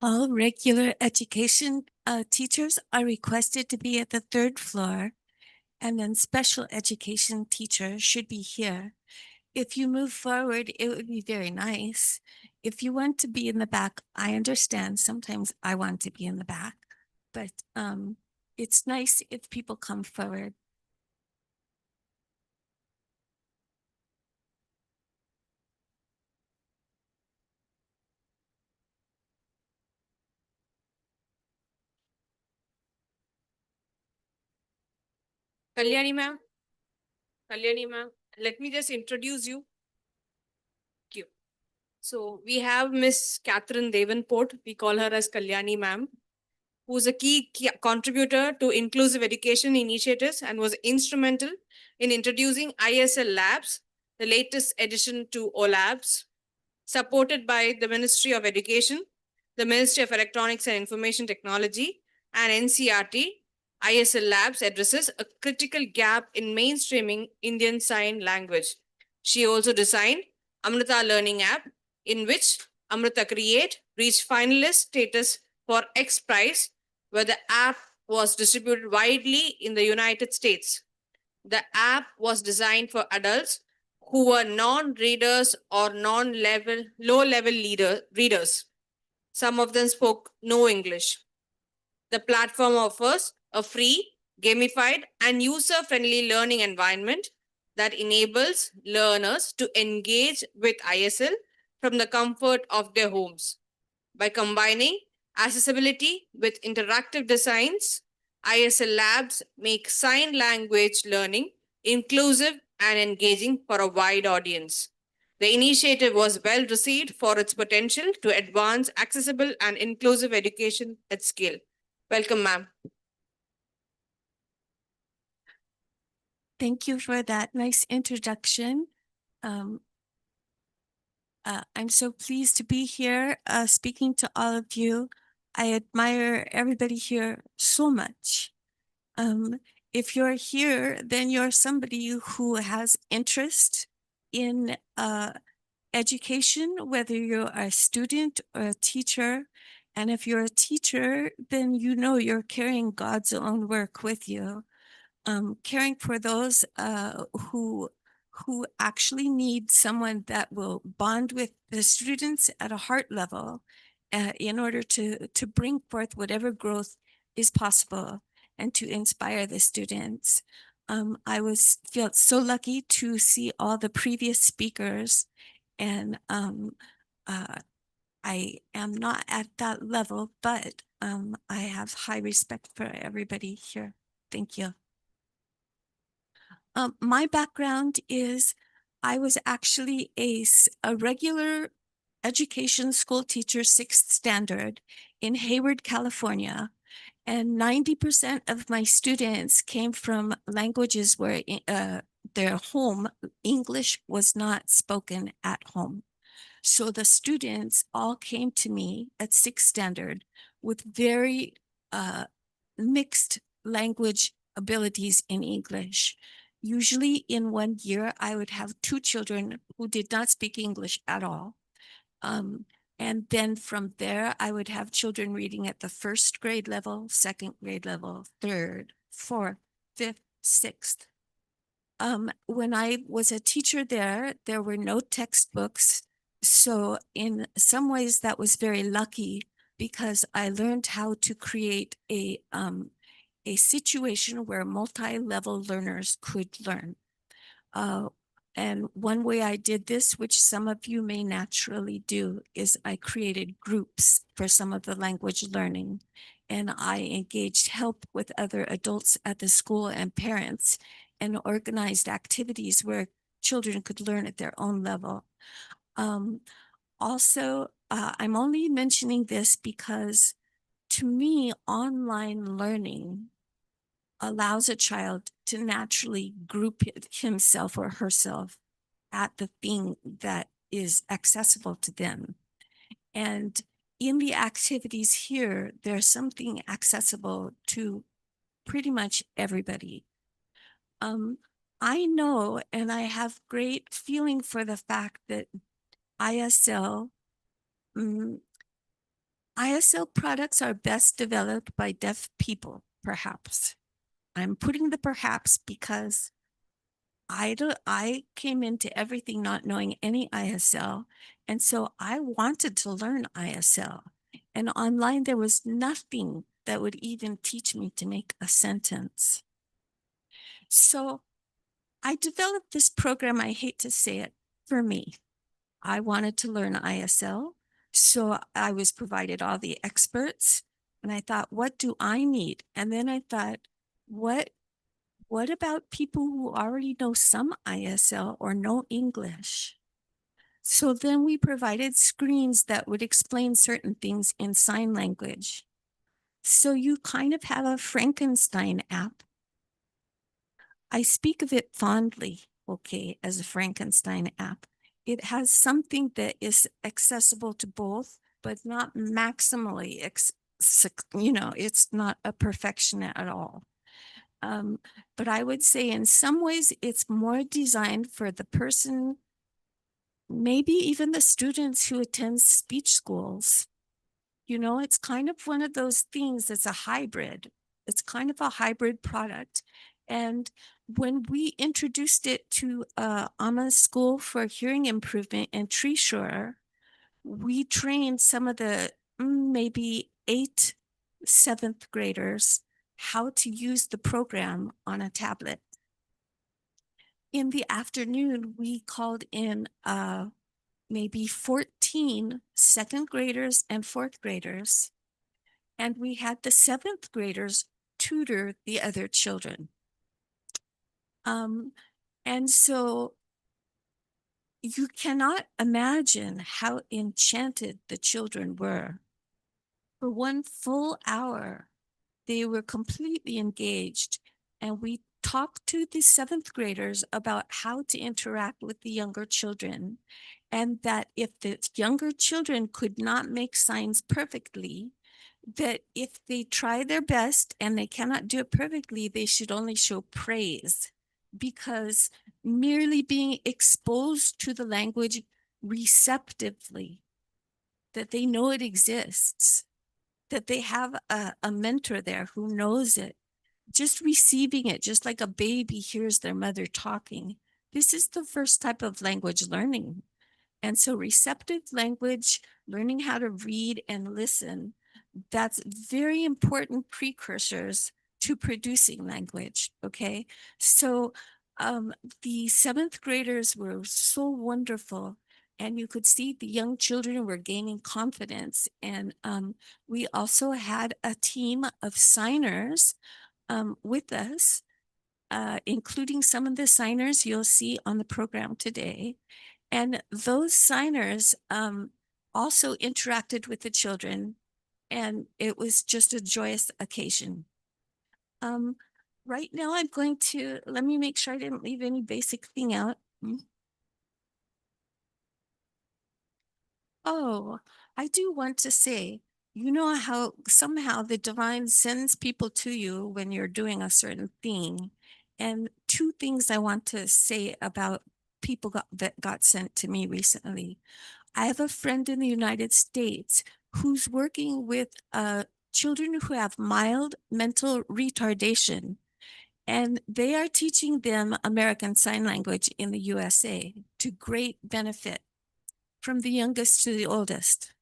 All regular education teachers are requested to be at the third floor, and then special education teachers should be here. If you move forward, it would be very nice. If you want to be in the back, I understand. Sometimes I want to be in the back, but it's nice if people come forward.
Kalyani ma'am. Kalyani ma'am. Let me just introduce you. Thank you. So we have Miss Catherine Davenport. We call her as Kalyani ma'am, who's a key contributor to inclusive education initiatives and was instrumental in introducing ISL Labs, the latest addition to OLabs, supported by the Ministry of Education, the Ministry of Electronics and Information Technology, and NCRT. ISL Labs addresses a critical gap in mainstreaming Indian Sign Language. She also designed Amrita Learning App, in which Amrita Create reached finalist status for X Prize, where the app was distributed widely in the United States. The app was designed for adults who were non-readers or low-level readers. Some of them spoke no English. The platform offers a free, gamified, and user-friendly learning environment that enables learners to engage with ISL from the comfort of their homes. By combining accessibility with interactive designs, ISL Labs make sign language learning inclusive and engaging for a wide audience. The initiative was well received for its potential to advance accessible and inclusive education at scale. Welcome, ma'am.
Thank you for that nice introduction. I'm so pleased to be here speaking to all of you. I admire everybody here so much. If you're here, then you're somebody who has interest in education, whether you're a student or a teacher. And if you're a teacher, then you know you're carrying God's own work with you. Caring for those who actually need someone that will bond with the students at a heart level in order to bring forth whatever growth is possible and to inspire the students. I felt so lucky to see all the previous speakers, and I am not at that level, but I have high respect for everybody here. Thank you. My background is I was actually a regular education school teacher, sixth standard in Hayward, California. And 90% of my students came from languages where their home English was not spoken at home. So the students all came to me at sixth standard with very mixed language abilities in English. Usually in one year, I would have two children who did not speak English at all. And then from there, I would have children reading at the first grade level, second grade level, third, fourth, fifth, sixth. When I was a teacher there were no textbooks. So in some ways that was very lucky because I learned how to create a situation where multi-level learners could learn. And one way I did this, which some of you may naturally do, is I created groups for some of the language learning. And I engaged help with other adults at the school and parents and organized activities where children could learn at their own level. I'm only mentioning this because to me, online learning allows a child to naturally group himself or herself at the thing that is accessible to them. And in the activities here, there's something accessible to pretty much everybody. I know, and I have great feeling for the fact that ISL, ISL products are best developed by deaf people, perhaps. I'm putting the perhaps because I came into everything not knowing any ISL. And so I wanted to learn ISL. And online, there was nothing that would even teach me to make a sentence. So I developed this program, I hate to say it, for me. I wanted to learn ISL. So I was provided all the experts. And I thought, what do I need? And then I thought, what about people who already know some ISL or know English? So then we provided screens that would explain certain things in sign language. So you kind of have a Frankenstein app. I speak of it fondly, okay, as a Frankenstein app. It has something that is accessible to both, but not maximally, it's not a perfection at all. But I would say in some ways it's more designed for the person, maybe even the students who attend speech schools. It's kind of one of those things that's a hybrid. It's kind of a hybrid product. And when we introduced it to Amma School for Hearing Improvement in Treeshore, we trained some of the maybe 8 7th graders how to use the program on a tablet. In the afternoon, we called in maybe 14 2nd graders and 4th graders, and we had the 7th graders tutor the other children. And so you cannot imagine how enchanted the children were. For 1 full hour, they were completely engaged, and we talked to the 7th graders about how to interact with the younger children, and that if the younger children could not make signs perfectly, that if they try their best and they cannot do it perfectly, they should only show praise, because merely being exposed to the language receptively, that they know it exists, that they have a mentor there who knows it, just receiving it, just like a baby hears their mother talking. This is the first type of language learning. And so receptive language, learning how to read and listen, that's very important precursors to producing language, okay? So the 7th graders were so wonderful, and you could see the young children were gaining confidence. And we also had a team of signers with us, including some of the signers you'll see on the program today. And those signers also interacted with the children, and it was just a joyous occasion. Right now, I'm going to, let me make sure I didn't leave any basic thing out. Oh, I do want to say, you know how somehow the divine sends people to you when you're doing a certain thing. And 2 things I want to say about people that got sent to me recently. I have a friend in the United States who's working with children who have mild mental retardation, and they are teaching them American Sign Language in the USA to great benefit, from the youngest to the oldest.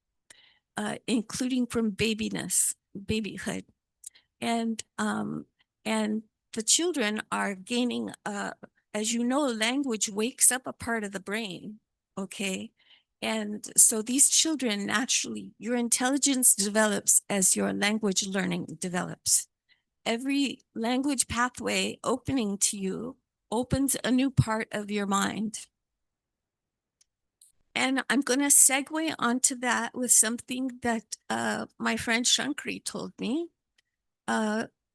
including from babyhood. And the children are gaining, as you know, language wakes up a part of the brain, okay? And so these children naturally, your intelligence develops as your language learning develops. Every language pathway opening to you opens a new part of your mind. And I'm going to segue onto that with something that my friend Shankri told me.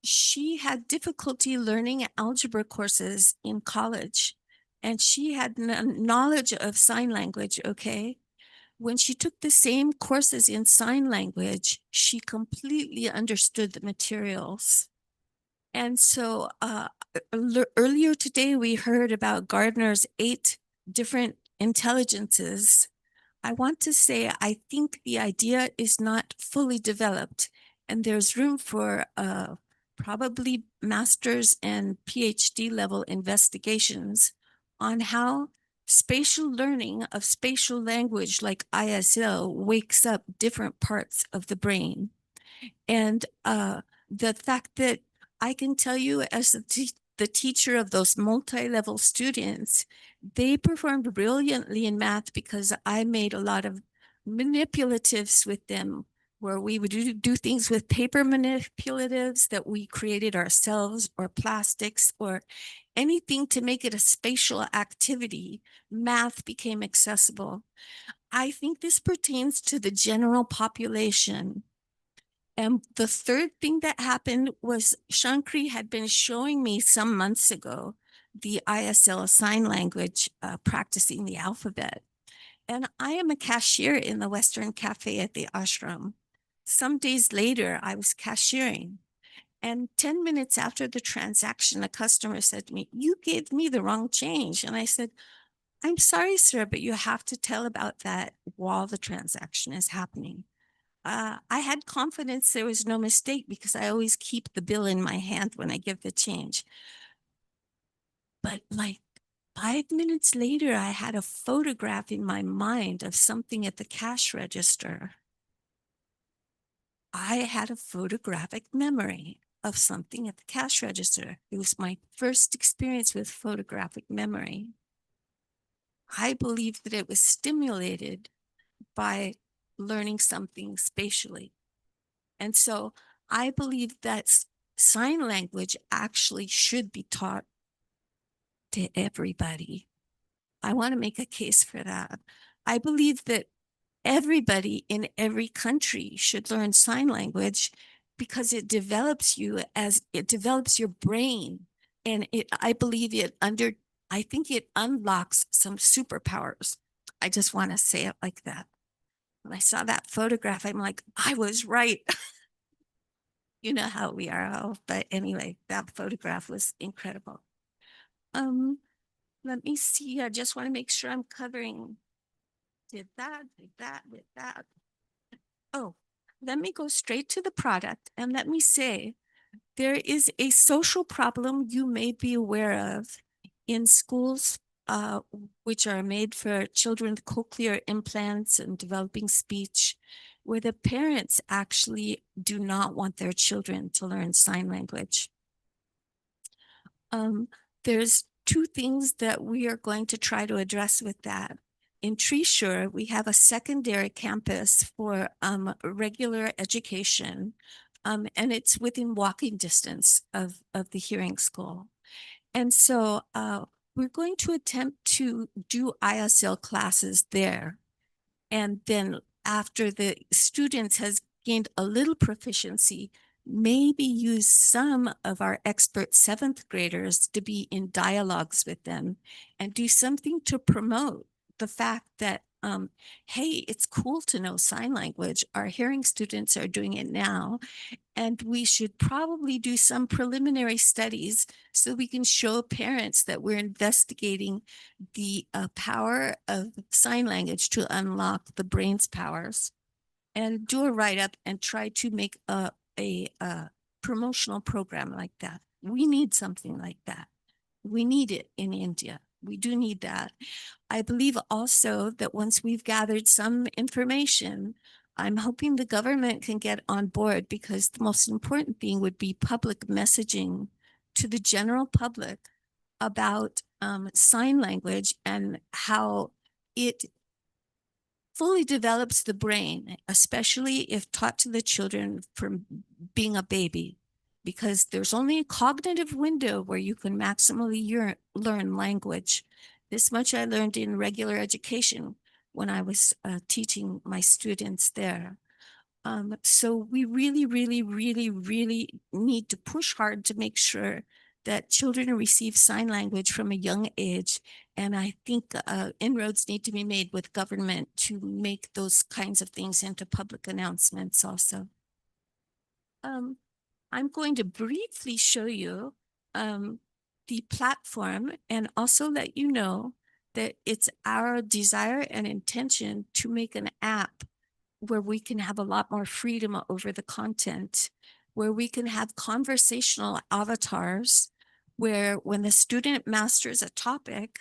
She had difficulty learning algebra courses in college, and she had knowledge of sign language, okay? When she took the same courses in sign language, she completely understood the materials. And so earlier today, we heard about Gardner's 8 different intelligences. I want to say, I think the idea is not fully developed, and there's room for probably master's and PhD level investigations on how spatial learning of spatial language like ISL wakes up different parts of the brain. And the fact that I can tell you as the teacher of those multi-level students, they performed brilliantly in math because I made a lot of manipulatives with them where we would do things with paper manipulatives that we created ourselves, or plastics, or anything to make it a spatial activity. Math became accessible. I think this pertains to the general population. And the third thing that happened was Shankri had been showing me some months ago the ISL sign language, practicing the alphabet. And I am a cashier in the Western Cafe at the ashram. Some days later, I was cashiering. And 10 minutes after the transaction, a customer said to me, "You gave me the wrong change." And I said, "I'm sorry, sir, but you have to tell about that while the transaction is happening." I had confidence there was no mistake because I always keep the bill in my hand when I give the change. But like 5 minutes later, I had a photograph in my mind of something at the cash register. I had a photographic memory of something at the cash register. It was my first experience with photographic memory. I believe that it was stimulated by learning something spatially. And so I believe that sign language actually should be taught to everybody. I want to make a case for that. I believe that everybody in every country should learn sign language because it develops your brain. And I think it unlocks some superpowers. I just want to say it like that. When I saw that photograph, I'm like, I was right. You know how we are all, but anyway, that photograph was incredible. Let me see. I just want to make sure I'm covering. Did that. Oh, let me go straight to the product and let me say, there is a social problem you may be aware of in schools, which are made for children with cochlear implants and developing speech, where the parents actually do not want their children to learn sign language. There's 2 things that we are going to try to address with that. In Treesure, we have a secondary campus for regular education, and it's within walking distance of the hearing school. And so we're going to attempt to do ISL classes there. And then after the students has gained a little proficiency, maybe use some of our expert 7th graders to be in dialogues with them and do something to promote the fact that, hey, it's cool to know sign language. Our hearing students are doing it now. And we should probably do some preliminary studies so we can show parents that we're investigating the power of sign language to unlock the brain's powers, and do a write-up and try to make a promotional program like that. We need something like that. We need it in India. We do need that. I believe also that once we've gathered some information, I'm hoping the government can get on board because the most important thing would be public messaging to the general public about sign language and how it fully develops the brain, especially if taught to the children from being a baby, because there's only a cognitive window where you can maximally learn language. This much I learned in regular education when I was teaching my students there. So we really, really, really, really need to push hard to make sure that children receive sign language from a young age. And I think inroads need to be made with government to make those kinds of things into public announcements also. I'm going to briefly show you the platform and also let you know that it's our desire and intention to make an app where we can have a lot more freedom over the content, where we can have conversational avatars, where when the student masters a topic,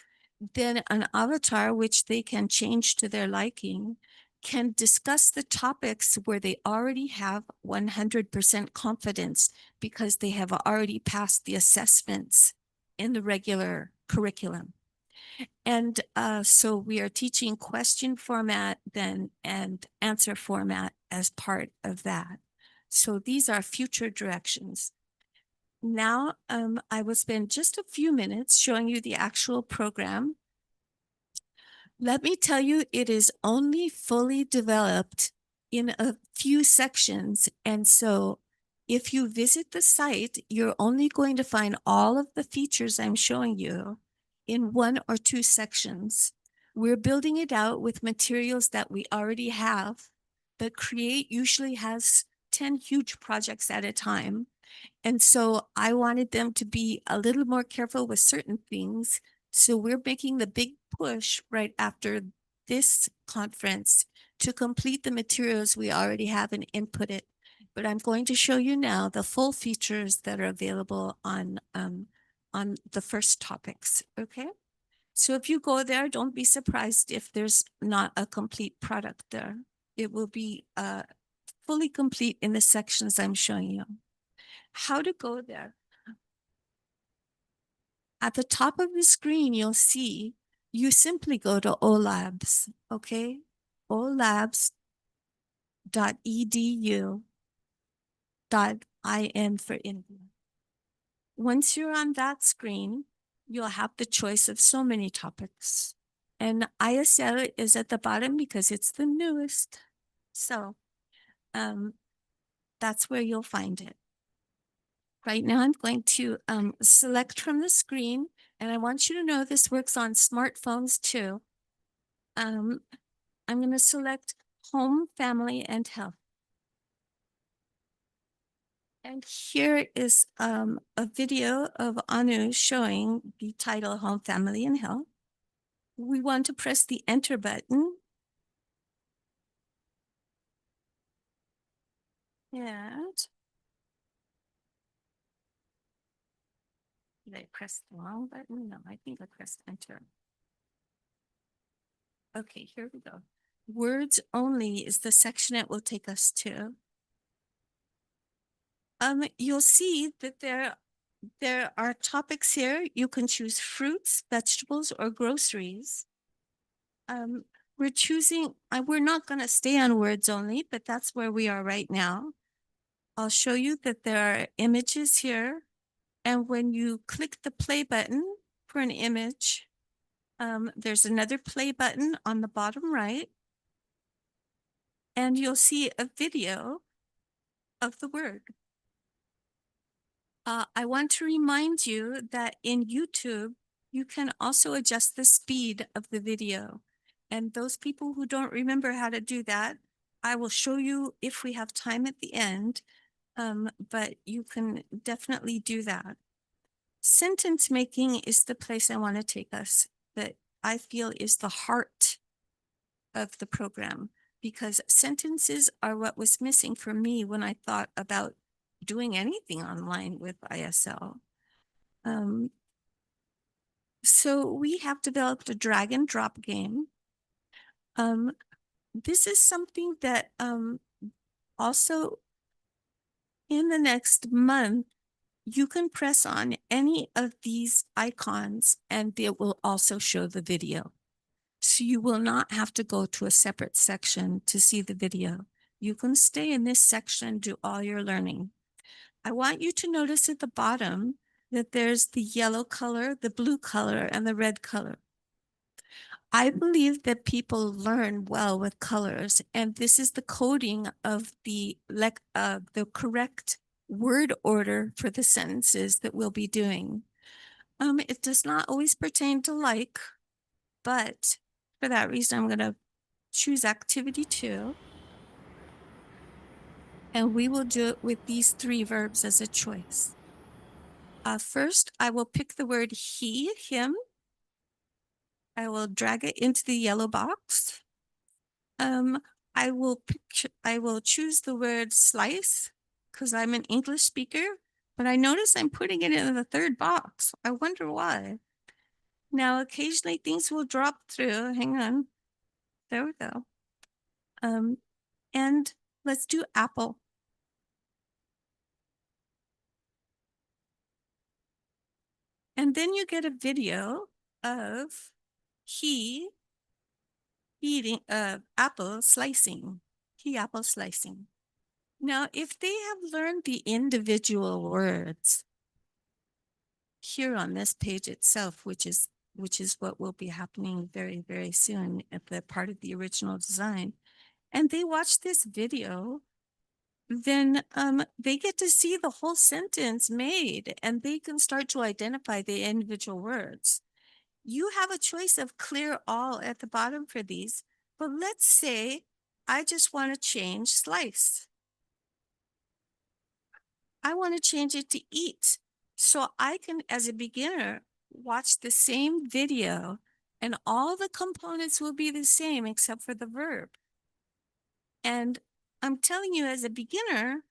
then an avatar, which they can change to their liking, can discuss the topics where they already have 100% confidence because they have already passed the assessments in the regular curriculum. And so we are teaching question format then and answer format as part of that. So these are future directions. Now I will spend just a few minutes showing you the actual program. Let me tell you, it is only fully developed in a few sections. And so if you visit the site, you're only going to find all of the features I'm showing you in 1 or 2 sections. We're building it out with materials that we already have, but Create usually has 10 huge projects at a time. And so I wanted them to be a little more careful with certain things. So we're making the big push right after this conference to complete the materials we already have and input it. But I'm going to show you now the full features that are available on the first topics, okay? So if you go there, don't be surprised if there's not a complete product there. It will be fully complete in the sections I'm showing you. How to go there. At the top of the screen, you'll see you simply go to OLabs, okay? olabs.edu.in for India. Once you're on that screen, you'll have the choice of so many topics. And ISL is at the bottom because it's the newest. So that's where you'll find it. Right now, I'm going to select from the screen, and I want you to know this works on smartphones too. I'm going to select Home, Family, and Health. And here is a video of Anu showing the title Home, Family, and Health. We want to press the Enter button. And did I press the wrong button? No, I think I pressed Enter. Okay, here we go. Words only is the section it will take us to. You'll see that there are topics here. You can choose fruits, vegetables, or groceries. We're not going to stay on words only, but that's where we are right now. I'll show you that there are images here. And when you click the play button for an image, there's another play button on the bottom right. And you'll see a video of the word. I want to remind you that in YouTube, you can also adjust the speed of the video. And those people who don't remember how to do that, I will show you if we have time at the end, but you can definitely do that. Sentence making is the place I want to take us, that I feel is the heart of the program, because sentences are what was missing for me when I thought about doing anything online with ISL. So we have developed a drag and drop game. this is something that also in the next month, you can press on any of these icons and it will also show the video. So you will not have to go to a separate section to see the video. You can stay in this section, do all your learning. I want you to notice at the bottom that there's the yellow color, the blue color, and the red color. I believe that people learn well with colors, and this is the coding of the correct word order for the sentences that we'll be doing. It does not always pertain to like, but for that reason, I'm going to choose activity 2. And we will do it with these 3 verbs as a choice. First, I will pick the word he, him. I will drag it into the yellow box. I will choose the word slice because I'm an English speaker, but I notice I'm putting it in the 3rd box. I wonder why. Now, occasionally things will drop through. Hang on. There we go. And let's do apple. And then you get a video of he eating apple slicing. He apple slicing. Now, if they have learned the individual words here on this page itself, which is what will be happening very, very soon at the part of the original design, and they watch this video, then they get to see the whole sentence made and they can start to identify the individual words. You have a choice of clear all at the bottom for these, but let's say I just want to change slice. I want to change it to eat. So I can, as a beginner, watch the same video and all the components will be the same except for the verb. And I'm telling you, as a beginner,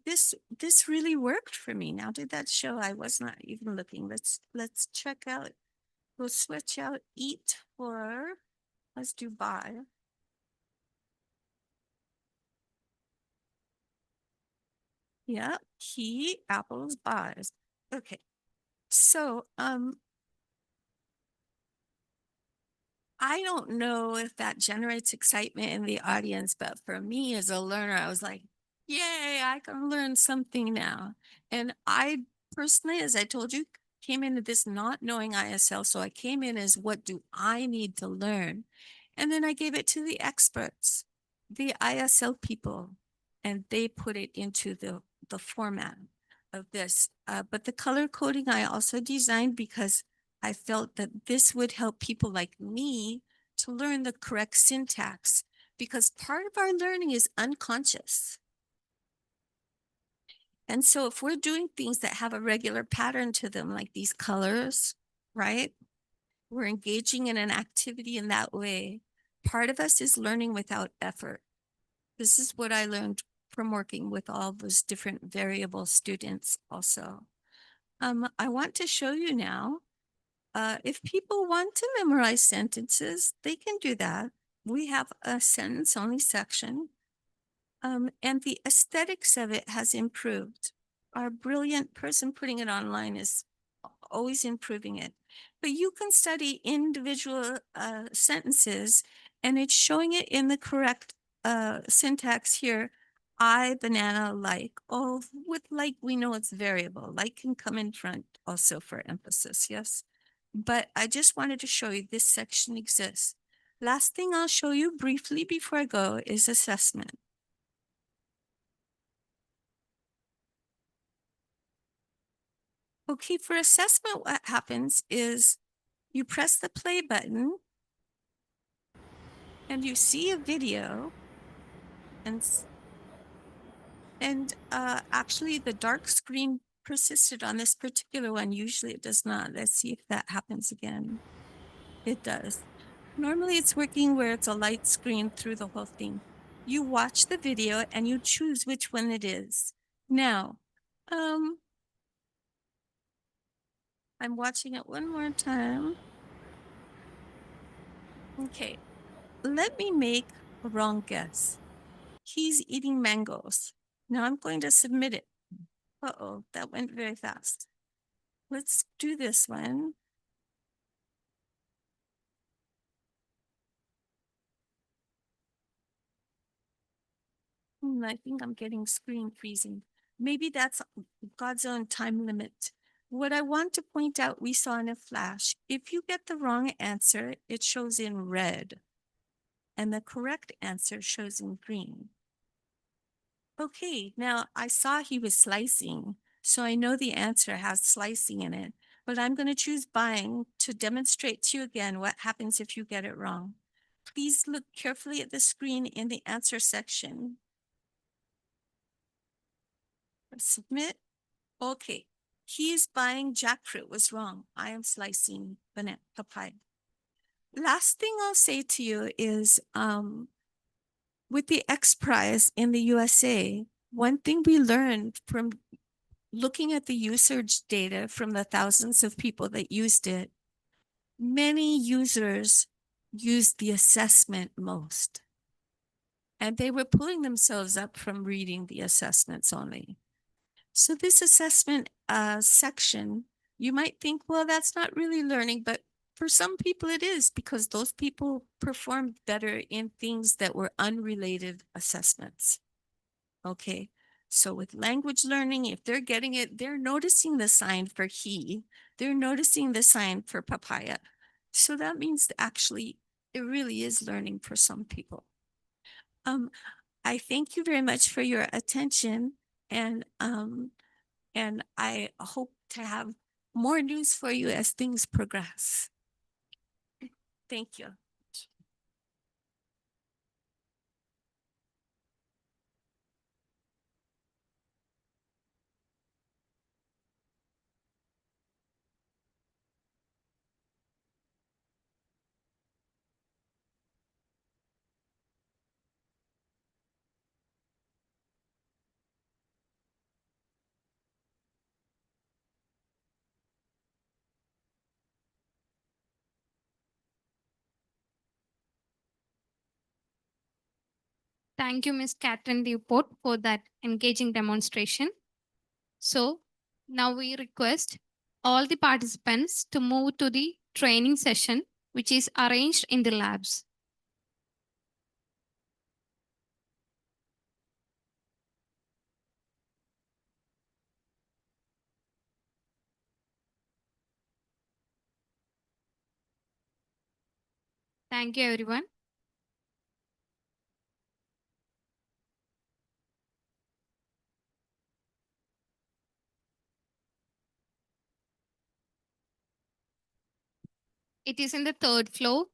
this really worked for me. Now, did that show? I was not even looking. Let's check out. We'll switch out eat for, let's do buy. Yeah, he apples buys. Okay. So, I don't know if that generates excitement in the audience, but for me as a learner, I was like, yay, I can learn something now. And I personally, as I told you, came into this not knowing ISL. So I came in as what do I need to learn? And then I gave it to the experts, the ISL people, and they put it into the format of this. But the color coding I also designed because I felt that this would help people like me to learn the correct syntax because part of our learning is unconscious. And so if we're doing things that have a regular pattern to them, like these colors, right? We're engaging in an activity in that way. Part of us is learning without effort. This is what I learned from working with all those different variable students also. I want to show you now. If people want to memorize sentences, they can do that. We have a sentence only section. And the aesthetics of it has improved. Our brilliant person putting it online is always improving it. But you can study individual sentences and it's showing it in the correct syntax here. I, banana, like. Oh, with like, we know it's variable. Like can come in front also for emphasis, yes? But I just wanted to show you this section exists. Last thing I'll show you briefly before I go is assessment. Okay, for assessment, what happens is you press the play button and you see a video and actually the dark screen persisted on this particular one. Usually it does not. Let's see if that happens again. It does. Normally it's working where it's a light screen through the whole thing. You watch the video and you choose which one it is. Now, I'm watching it one more time. Okay. let me make a wrong guess. He's eating mangoes. Now I'm going to submit it. Uh-oh, that went very fast. Let's do this one. I think I'm getting screen freezing. Maybe that's God's own time limit. What I want to point out, we saw in a flash, if you get the wrong answer, it shows in red, and the correct answer shows in green. Okay, now I saw he was slicing, so I know the answer has slicing in it, but I'm going to choose buying to demonstrate to you again what happens if you get it wrong. Please look carefully at the screen in the answer section. Submit. Okay, he is buying jackfruit was wrong. I am slicing banana papaya. Last thing I'll say to you is with the X Prize in the USA, one thing we learned from looking at the usage data from the thousands of people that used it, many users used the assessment most. And they were pulling themselves up from reading the assessments only. So this assessment section, you might think, well, that's not really learning, but for some people it is because those people performed better in things that were unrelated assessments. Okay, so with language learning, if they're getting it, they're noticing the sign for he, they're noticing the sign for papaya. So that means that actually it really is learning for some people. I thank you very much for your attention and I hope to have more news for you as things progress. Thank you.
Thank you, Ms. Catherine Duport, for that engaging demonstration. So now we request all the participants to move to the training session, which is arranged in the labs. Thank you, everyone. It is in the third floor,